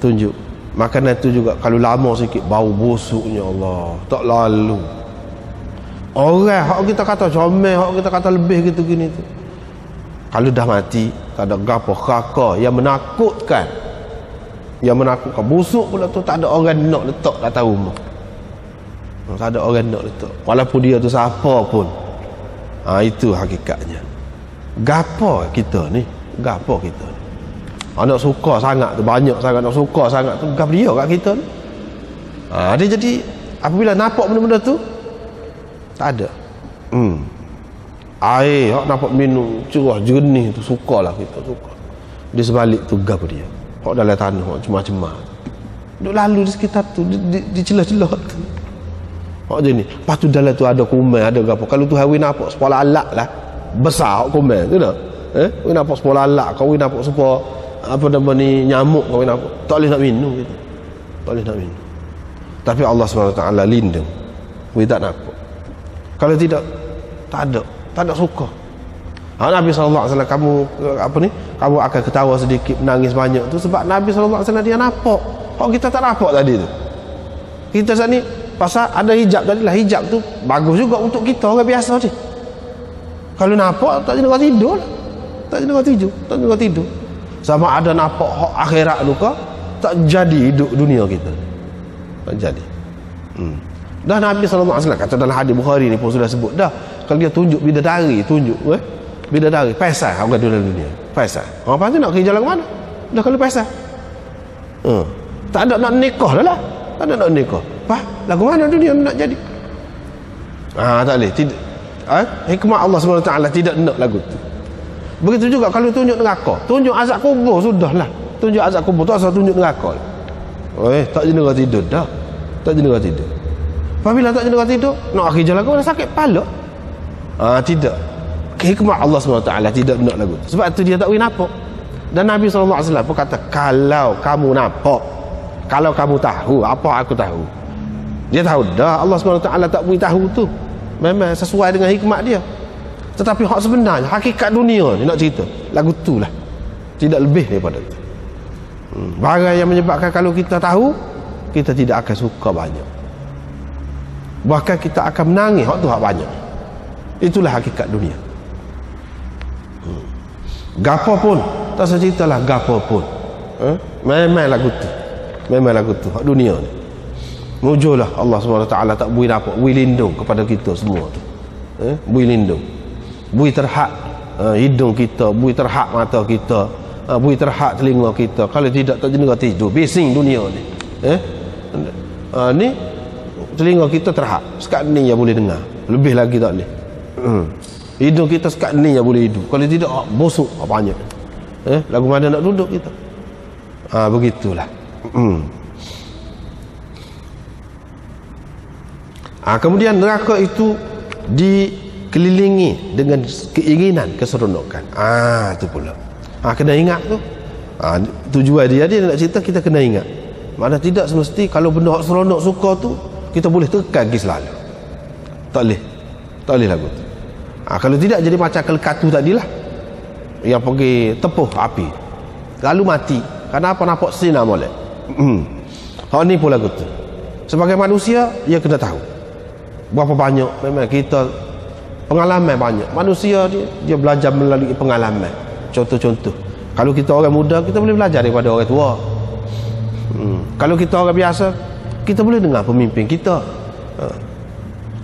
A: Tunjuk makanan tu juga kalau lama sikit bau busuknya, Allah tak lalu. Orang hak kita kata comel, hak kita kata lebih gitu gini tu, kalau dah mati tak ada gapo kakak yang menakutkan, busuk pula tu tak ada orang nak letak atas rumah. Tak ada orang nak letak walaupun dia tu siapa pun. Itu hakikatnya. Gapo kita ni, gapo kita ni, nak suka sangat tu, banyak sangat nak suka sangat tu, gap dia kat kita ni. Dia jadi apabila nampak benda-benda tu tak ada. Air hak nampak minum cerah jernih tu, sukalah kita, suka. Di sebalik tu gap dia. Hak dalam tanah hak cemah-cemah. Duk lalu di sekitar tu, di celah-celah tu. Hak je ni. Lepas tu dalam tu ada kumai, ada gapo. Kalau tu hari nampak sepola alak lah. Besar hak kumai tu dah. Kau nampak sepola alak, kau nampak sepola apa nama ni nyamuk, kau nampak. Tak boleh nak minum gitu. Tak boleh nak minum. Tapi Allah SWT lindung. We tak nampak. Kalau tidak, tak ada suka. Nabi SAW, kamu apa ni, kamu akan ketawa sedikit, menangis banyak tu sebab Nabi SAW dia nampak. Kalau kita tak nampak tadi tu, kita saat ni pasal ada hijab tadi lah. Hijab tu bagus juga untuk kita orang biasa je. Kalau nampak tak jadi tidur lah. Tak jadi tidur. Sama ada nampak hak akhirat tu ke, tak jadi hidup dunia kita. Tak jadi. Dah Nabi SAW kata dalam hadis Bukhari ni pun sudah sebut dah, kalau dia tunjuk bidadari, bidadari paisah orang dalam dunia, paisah. Orang pasti nak kerja jalan mana? Dah kalau paisah. Tak ada nak nikah dah lah. Tak ada nak nikah. Lagu mana dunia nak jadi? Tak boleh. Tidak. Hikmah Allah SWT tidak nak lagu tu. Begitu juga kalau tunjuk neraka, tunjuk azab kubur, sudahlah. Tunjuk azab kubur tu asal tunjuk neraka. Tak jenera tidur dah. Tak jenera tidur. Apabila tak jenera tidur, nak akhir jalan kau sakit kepala. Tidak. Hikmah Allah SWT tidak nak lagu tu. Sebab tu dia tak boleh nampak. Dan Nabi SAW pun kata, kalau kamu nampak, kalau kamu tahu apa aku tahu. Dia tahu dah Allah SWT tak boleh tahu tu. Memang sesuai dengan hikmat dia. Tetapi hak sebenarnya, hakikat dunia ni nak cerita, lagu tu lah. Tidak lebih daripada tu. Barang yang menyebabkan kalau kita tahu, kita tidak akan suka banyak. Bahkan kita akan menangis hak tu hak banyak. Itulah hakikat dunia. Gapo pun, tak seceritalah gapo pun. Memang lagu tu. Memang lagu tu hak dunia ni. Mujurlah Allah SWT tak boleh dapat, boleh lindung kepada kita semua tu. Boleh lindung. Boleh terhad hidung kita, boleh terhad mata kita, boleh terhad telinga kita. Kalau tidak, tak jenera tidur. Bising dunia ni. Ni telinga kita terhad. Sekat ni yang boleh dengar. Lebih lagi tak boleh. Hidung kita sekat ni yang boleh hidup. Kalau tidak, busuk banyak. Lagu mana nak duduk kita? Begitulah. Kemudian neraka itu dikelilingi dengan keinginan keseronokan. Itu pula. Kena ingat tu. Tujuan dia nak cerita kita kena ingat. Mana tidak semesti kalau benda hak seronok suka tu kita boleh tekan lagi selalu. Tak boleh lagu tu. Kalau tidak jadi macam kelkatu tadilah yang pergi tepuh api lalu mati. Kenapa nampak sinar molek? Hak ni pun lagu tu. Sebagai manusia dia kena tahu berapa banyak memang kita pengalaman banyak. Manusia dia belajar melalui pengalaman. Contoh-contoh, kalau kita orang muda kita boleh belajar daripada orang tua. Kalau kita orang biasa kita boleh dengar pemimpin kita.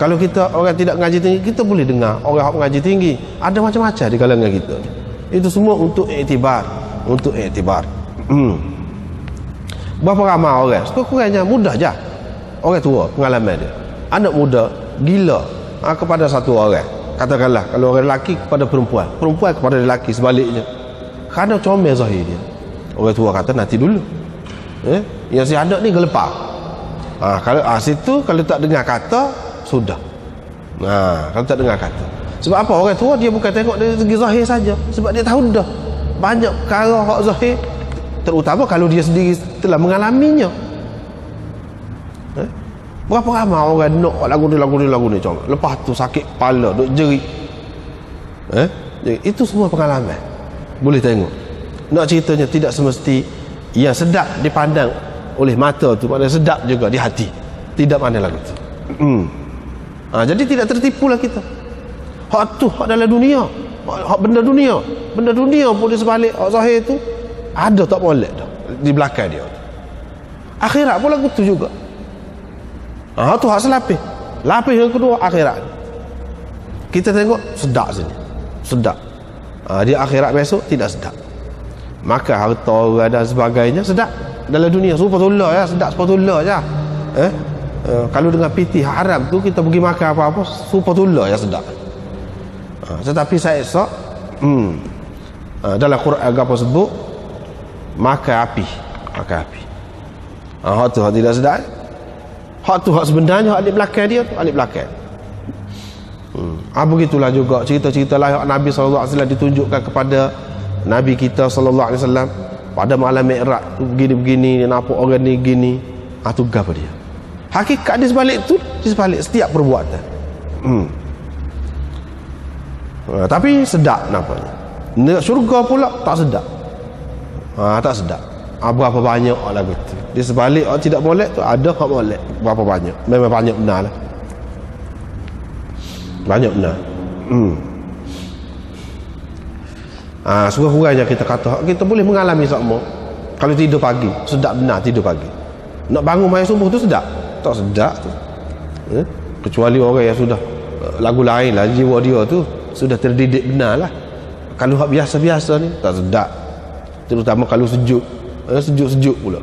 A: Kalau kita orang tidak mengaji tinggi kita boleh dengar orang yang mengaji tinggi. Ada macam-macam di kalangan kita. Itu semua untuk iktibar. Berapa ramai orang sekurang-kurangnya mudah je orang tua pengalaman dia. Anak muda gila kepada satu orang, katakanlah kalau orang lelaki kepada perempuan kepada lelaki, sebaliknya, kerana comel zahir dia. Orang tua kata nanti dulu, yang si anak ni gelepar. Kalau situ kalau tak dengar kata sudah. Kalau tak dengar kata, sebab apa? Orang tua dia bukan tengok dari segi zahir saja, sebab dia tahu dah banyak perkara hak zahir, terutama kalau dia sendiri telah mengalaminya. Berapa ramai orang nak lagu ni contoh. Lepas tu sakit kepala, duk jerit. Itu semua pengalaman. Boleh tengok. Nak ceritanya tidak semesti yang sedap dipandang oleh mata tu, maknanya sedap juga di hati. Tidak mana lagu tu. Jadi tidak tertipulah kita. Hak tu hak dalam dunia. Hak benda dunia. Benda dunia pun di sebalik hak zahir tu ada tak molek dah di belakang dia. Akhirat pun lagu tu juga. Tu hak selapis. Lapis yang kedua akhirat. Kita tengok sedap sini. Sedap. Di akhirat besok tidak sedap. Maka harta orang dan sebagainya sedap dalam dunia. Supatullah ya, sedap supatullah je. Kalau dengan piti haram tu kita pergi makan apa-apa supatullah ya sedap. Tetapi saya esok dalam Quran apa sebut makan api. Hak tu hak tidak sedap. Hak tu hak sebenarnya hak di belakang dia tu, di belakang. Begitulah juga cerita-cerita lah Nabi SAW ditunjukkan kepada Nabi kita SAW pada malam Mi'raj tu begini-begini, dia nampak orang ni gini. Tu apa dia? Hakikat di sebalik tu, di sebalik setiap perbuatan. Tapi sedap nampaknya. Syurga pula tak sedap. Tak sedap. Berapa banyak lagu tu. Di sebalik tidak molek tu ada hak molek. Berapa banyak? Memang banyak benar lah. Banyak benar. Sekurang-kurangnya kita kata kita boleh mengalami semua. Kalau tidur pagi sedap benar tidur pagi. Nak bangun maya subuh tu sedap. Tak sedap tu. Kecuali orang yang sudah lagu lain lah, jiwa dia tu sudah terdidik benar lah. Kalau hak biasa-biasa ni tak sedap. Terutama kalau sejuk. Sejuk-sejuk pula.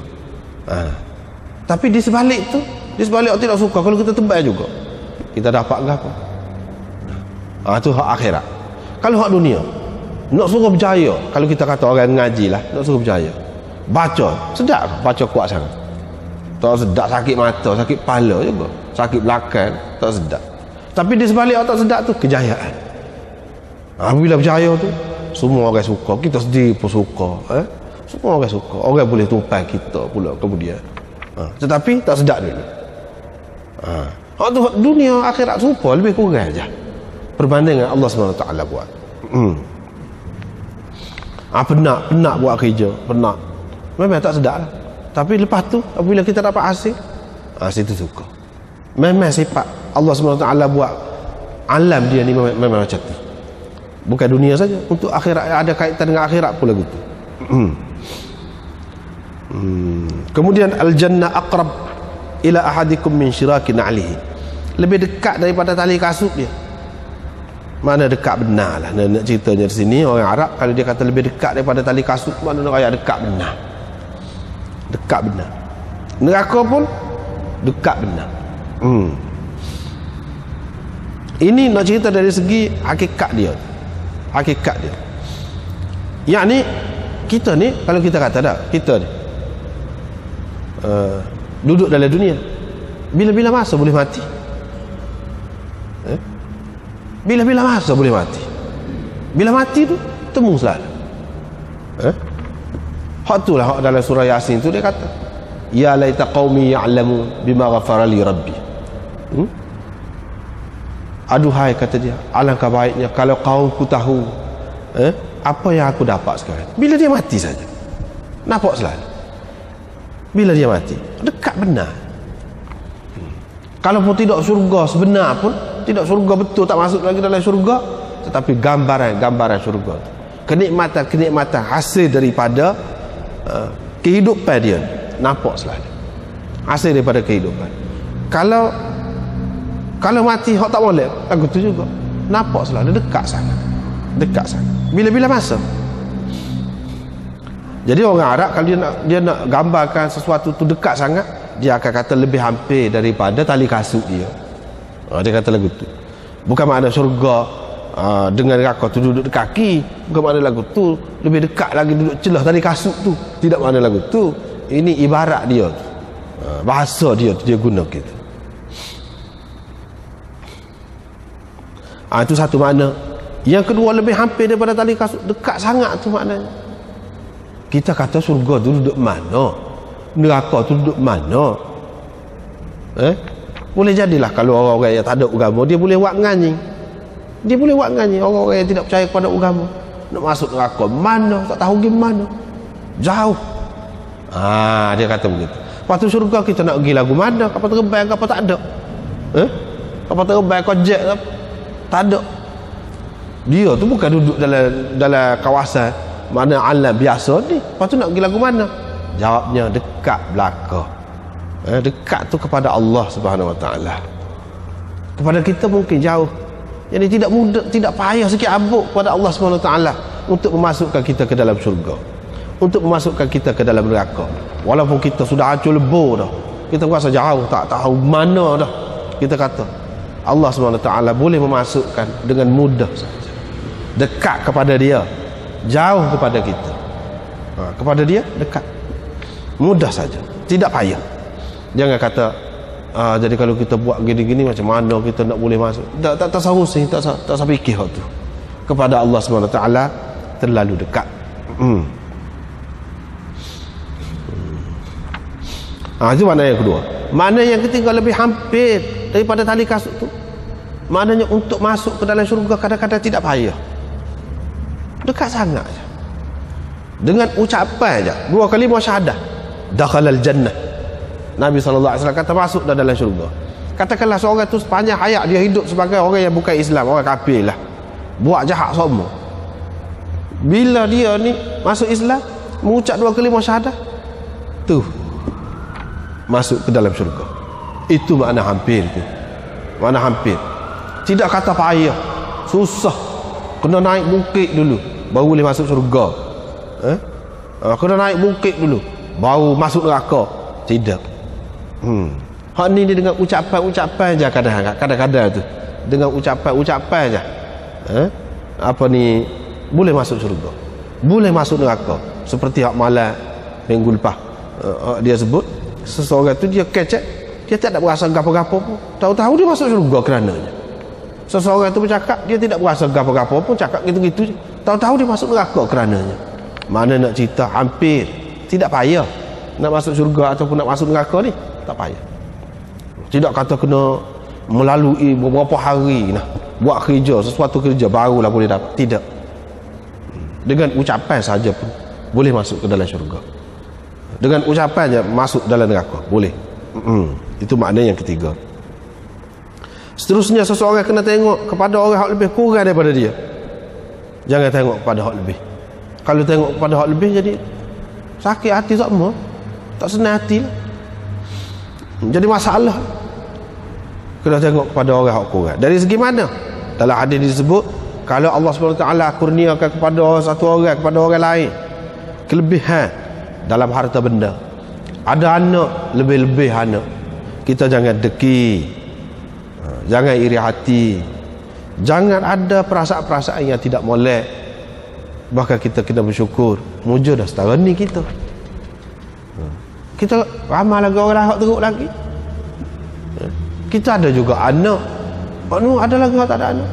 A: Tapi di sebalik tu, di sebalik orang tidak suka kalau kita tebal juga, kita dapat ke apa? Tu hak akhirat. Kalau hak dunia, nak suruh berjaya, kalau kita kata orang ngaji lah, nak suruh berjaya, baca sedap, baca kuat sangat. Tak sedap, sakit mata, sakit kepala juga, sakit belakang, tak sedap. Tapi di sebalik orang tak sedap tu kejayaan. Bila berjaya tu semua orang suka, kita sendiri pun suka. Semua orang suka. Orang boleh tumpai kita pula kemudian. Tetapi tak sedap dulu. Tu dunia akhirat serupa, lebih kurang je perbandingan Allah SWT buat. Penat buat kerja, penat. Memang tak sedap lah. Tapi lepas tu apabila kita dapat hasil, situ suka. Memang sifat Allah SWT buat alam dia ni memang macam tu. Bukan dunia saja, untuk akhirat ada kaitan dengan akhirat pula gitu. Kemudian al-jannah aqrab ila ahadikum min syiraki na'lihi. Lebih dekat daripada tali kasut dia. Mana dekat benar lah. Nak ceritanya di sini orang Arab kalau dia kata lebih dekat daripada tali kasut, mana nak ayat dekat benar. Dekat benar. Neraka pun dekat benar. Ini nak cerita dari segi hakikat dia. Hakikat dia. Yakni kita ni kalau kita kata dah, kita ni duduk dalam dunia, bila-bila masa boleh mati. Bila-bila masa boleh mati. Bila mati tu temu selalu. Hak itulah hak dalam surah Yasin tu dia kata, ya laita qaumi ya'lamu bima ghafara li rabbi. Aduhai, kata dia, alangkah baiknya kalau kaumku tahu apa yang aku dapat sekarang. Bila dia mati saja, nampak selalu. Bila dia mati, dekat benar. Kalau pun tidak surga sebenar pun, tidak surga betul, tak masuk lagi dalam surga, tetapi gambaran surga, kenikmatan hasil daripada kehidupan dia, nampak selalu hasil daripada kehidupan. Kalau mati hak tak boleh, lagu tu juga nampak selalu, dekat sangat. Bila-bila masa. Jadi orang Arab kalau dia nak gambarkan sesuatu tu dekat sangat, dia akan kata lebih hampir daripada tali kasut dia. Dia kata lagu tu. Bukan makna syurga dengan neraka tu duduk di kaki, bukan makna lagu tu lebih dekat lagi duduk celah tali kasut tu, tidak makna lagu tu. Ini ibarat dia tu. Bahasa dia tu dia guna gitu. Itu satu makna. Yang kedua, lebih hampir daripada tali kasut, dekat sangat tu maknanya. Kita kata surga tu duduk mana, neraka tu duduk mana. Boleh jadilah kalau orang-orang yang tak ada agama, dia boleh buat nganying. Orang-orang yang tidak percaya kepada agama nak masuk neraka mana, tak tahu gimana, jauh. Dia kata begitu. Lepas tu surga kita nak pergi lagu mana, kapal terbang kapal tak ada. Kapal terbang kojek tak ada. Dia tu bukan duduk dalam kawasan mana alam biasa ni. Lepas tu nak pergi lagu mana? Jawabnya dekat belaka. Dekat tu kepada Allah Subhanahu Wa Taala. Kepada kita mungkin jauh. Jadi tidak mudah, tidak payah sikit abuk kepada Allah Subhanahu Wa Taala untuk memasukkan kita ke dalam syurga, untuk memasukkan kita ke dalam neraka. Walaupun kita sudah hancur lebur dah, kita rasa jauh, tak tahu mana dah, kita kata Allah Subhanahu Wa Taala boleh memasukkan dengan mudah saja. Dekat kepada dia, jauh kepada kita. Kepada dia dekat, mudah saja, tidak payah. Jangan kata jadi kalau kita buat gini-gini macam mana kita nak boleh masuk. Tak seharusnya, tak usah fikir hal tu. Kepada Allah Subhanahu Wa Taala terlalu dekat. Itu makna yang kedua. Makna yang ketiga, lebih hampir daripada tali kasut tu, maknanya untuk masuk ke dalam syurga kadang-kadang tidak payah, dekat sangat je. Dengan ucapan je, 2 kalimah syahadah, dakhalal jannah. Nabi SAW kata masuk dalam syurga. Katakanlah seorang tu sepanjang hayat dia hidup sebagai orang yang bukan Islam, orang kafir lah, buat jahat semua. Bila dia ni masuk Islam, mengucap 2 kalimah syahadah tu, masuk ke dalam syurga. Itu makna hampir tu. Makna hampir. Tidak kata payah, susah, kena naik bukit dulu baru boleh masuk syurga. Kena naik bukit dulu baru masuk neraka. Tidak. Hak ni dia dengan ucapan je kadang-kadang tu. Dengan ucapan je. Apa ni, boleh masuk syurga, boleh masuk neraka. Seperti hak malam minggu lepas dia sebut, seseorang tu dia kecek, dia tak ada berasa gapo-gapo pun, tahu-tahu dia masuk syurga kerananya. Seseorang tu bercakap, dia tidak berasa gapo-gapo pun, cakap gitu-gitu je, tahu-tahu dia masuk neraka kerananya. Mana nak cerita hampir, tidak payah nak masuk syurga ataupun nak masuk neraka ni, tak payah. Tidak kata kena melalui beberapa hari nah, buat kerja, sesuatu kerja barulah boleh dapat. Tidak. Dengan ucapan saja pun boleh masuk ke dalam syurga. Dengan ucapan je masuk dalam neraka, boleh. Itu makna yang ketiga. Seterusnya, seseorang kena tengok kepada orang yang lebih kurang daripada dia. Jangan tengok kepada hak lebih. Kalau tengok kepada hak lebih, jadi sakit hati semua, tak senang hati lah. Jadi masalah. Kena tengok kepada orang yang kurang. Dari segi mana? Dalam hadis disebut, kalau Allah SWT kurniakan kepada satu orang, kepada orang lain kelebihan dalam harta benda, ada anak lebih-lebih anak, kita jangan deki, jangan iri hati, jangan ada perasaan-perasaan yang tidak molek. Bahkan kita kena bersyukur, muja dah setara ni kita. Kita ramai lagi orang lahak teruk lagi. Kita ada juga anak, ada lagi orang tak ada anak.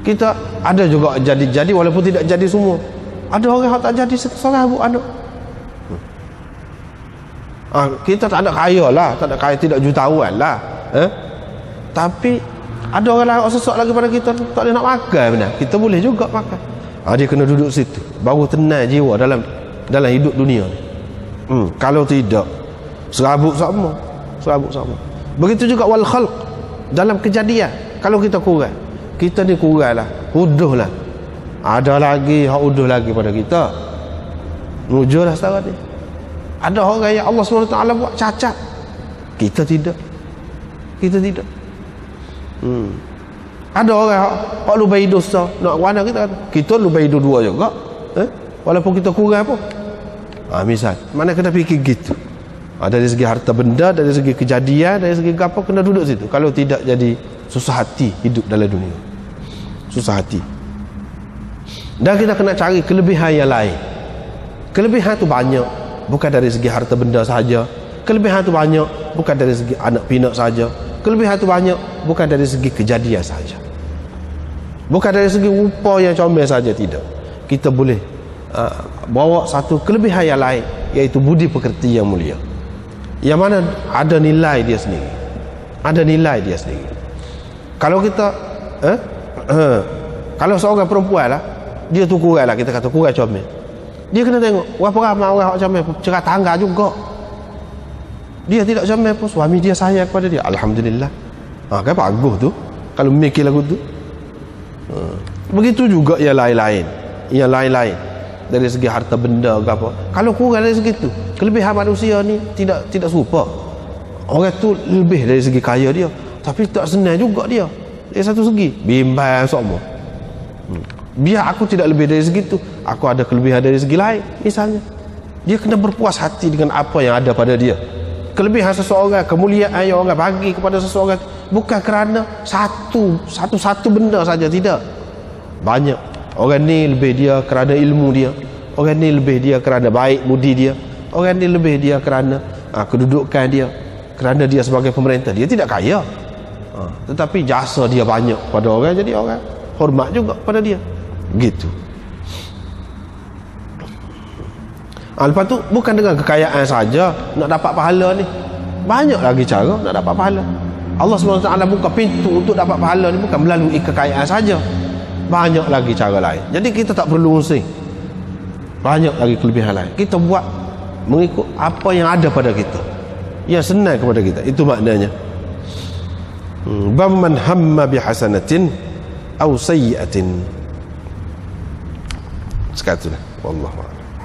A: Kita ada juga jadi-jadi walaupun tidak jadi semua. Ada orang yang tak jadi seorang anak. Kita tak ada kaya lah, tak ada kaya, tidak jutawan lah. Tapi ada orang lain sesak lagi pada kita, tak boleh nak makan benar. Kita boleh juga makan. Dia kena duduk situ, baru tenang jiwa dalam hidup dunia ni. Kalau tidak, serabut sama. Begitu juga wal khalq, dalam kejadian. Kalau kita kurang, kita ni kurang lah, uduh lah. Ada lagi hak uduh lagi pada kita. Mujur lah sekarang ni. Ada orang yang Allah SWT buat cacat, kita tidak. Ada orang hak lubai dosa, nak mana kita lubai dua juga. Walaupun kita kurang pun. Misal, mana kena fikir gitu. Dari segi harta benda, dari segi kejadian, dari segi apa, kena duduk situ. Kalau tidak, jadi susah hati hidup dalam dunia. Susah hati. Dan kita kena cari kelebihan yang lain. Kelebihan tu banyak, bukan dari segi harta benda sahaja. Kelebihan tu banyak, bukan dari segi anak pinak sahaja. Kelebihan tu banyak, bukan dari segi kejadian sahaja. Bukan dari segi rupa yang comel sahaja, tidak. Kita boleh bawa satu kelebihan yang lain, iaitu budi pekerti yang mulia, yang mana ada nilai dia sendiri. Ada nilai dia sendiri. Kalau kita kalau seorang perempuan lah, dia tu kurang lah, kita kata kurang comel, dia kena tengok berapa ramai orang yang comel, cerah tangga juga. Dia tidak comel pun suami dia sayang kepada dia, alhamdulillah. Kan bagus tu kalau mikir lagu tu. Begitu juga yang lain-lain, dari segi harta benda ke apa. Kalau kurang dari segi tu, kelebihan manusia ni tidak serupa. Orang tu lebih dari segi kaya dia, tapi tak senang juga dia. Dari satu segi bimbang semua. Biar aku tidak lebih dari segi tu, aku ada kelebihan dari segi lain. Misalnya, dia kena berpuas hati dengan apa yang ada pada dia. Kelebihan seseorang, kemuliaan yang orang bagi kepada seseorang, bukan kerana satu benda saja, tidak. Banyak. Orang ni lebih dia kerana ilmu dia, orang ni lebih dia kerana baik budi dia, orang ni lebih dia kerana kedudukan dia, kerana dia sebagai pemerintah. Dia tidak kaya, tetapi jasa dia banyak pada orang, jadi orang hormat juga pada dia. Gitu. Lepas tu bukan dengan kekayaan saja nak dapat pahala ni. Banyak lagi cara nak dapat pahala. Allah SWT buka pintu untuk dapat pahala ni bukan melalui kekayaan saja. Banyak lagi cara lain. Jadi kita tak perlu pusing. Banyak lagi kelebihan lain. Kita buat mengikut apa yang ada pada kita, yang senang kepada kita. Itu maknanya. Man hamma bihasanatin aw sayyi'atin. Sekatulah. Wallahu a'lam.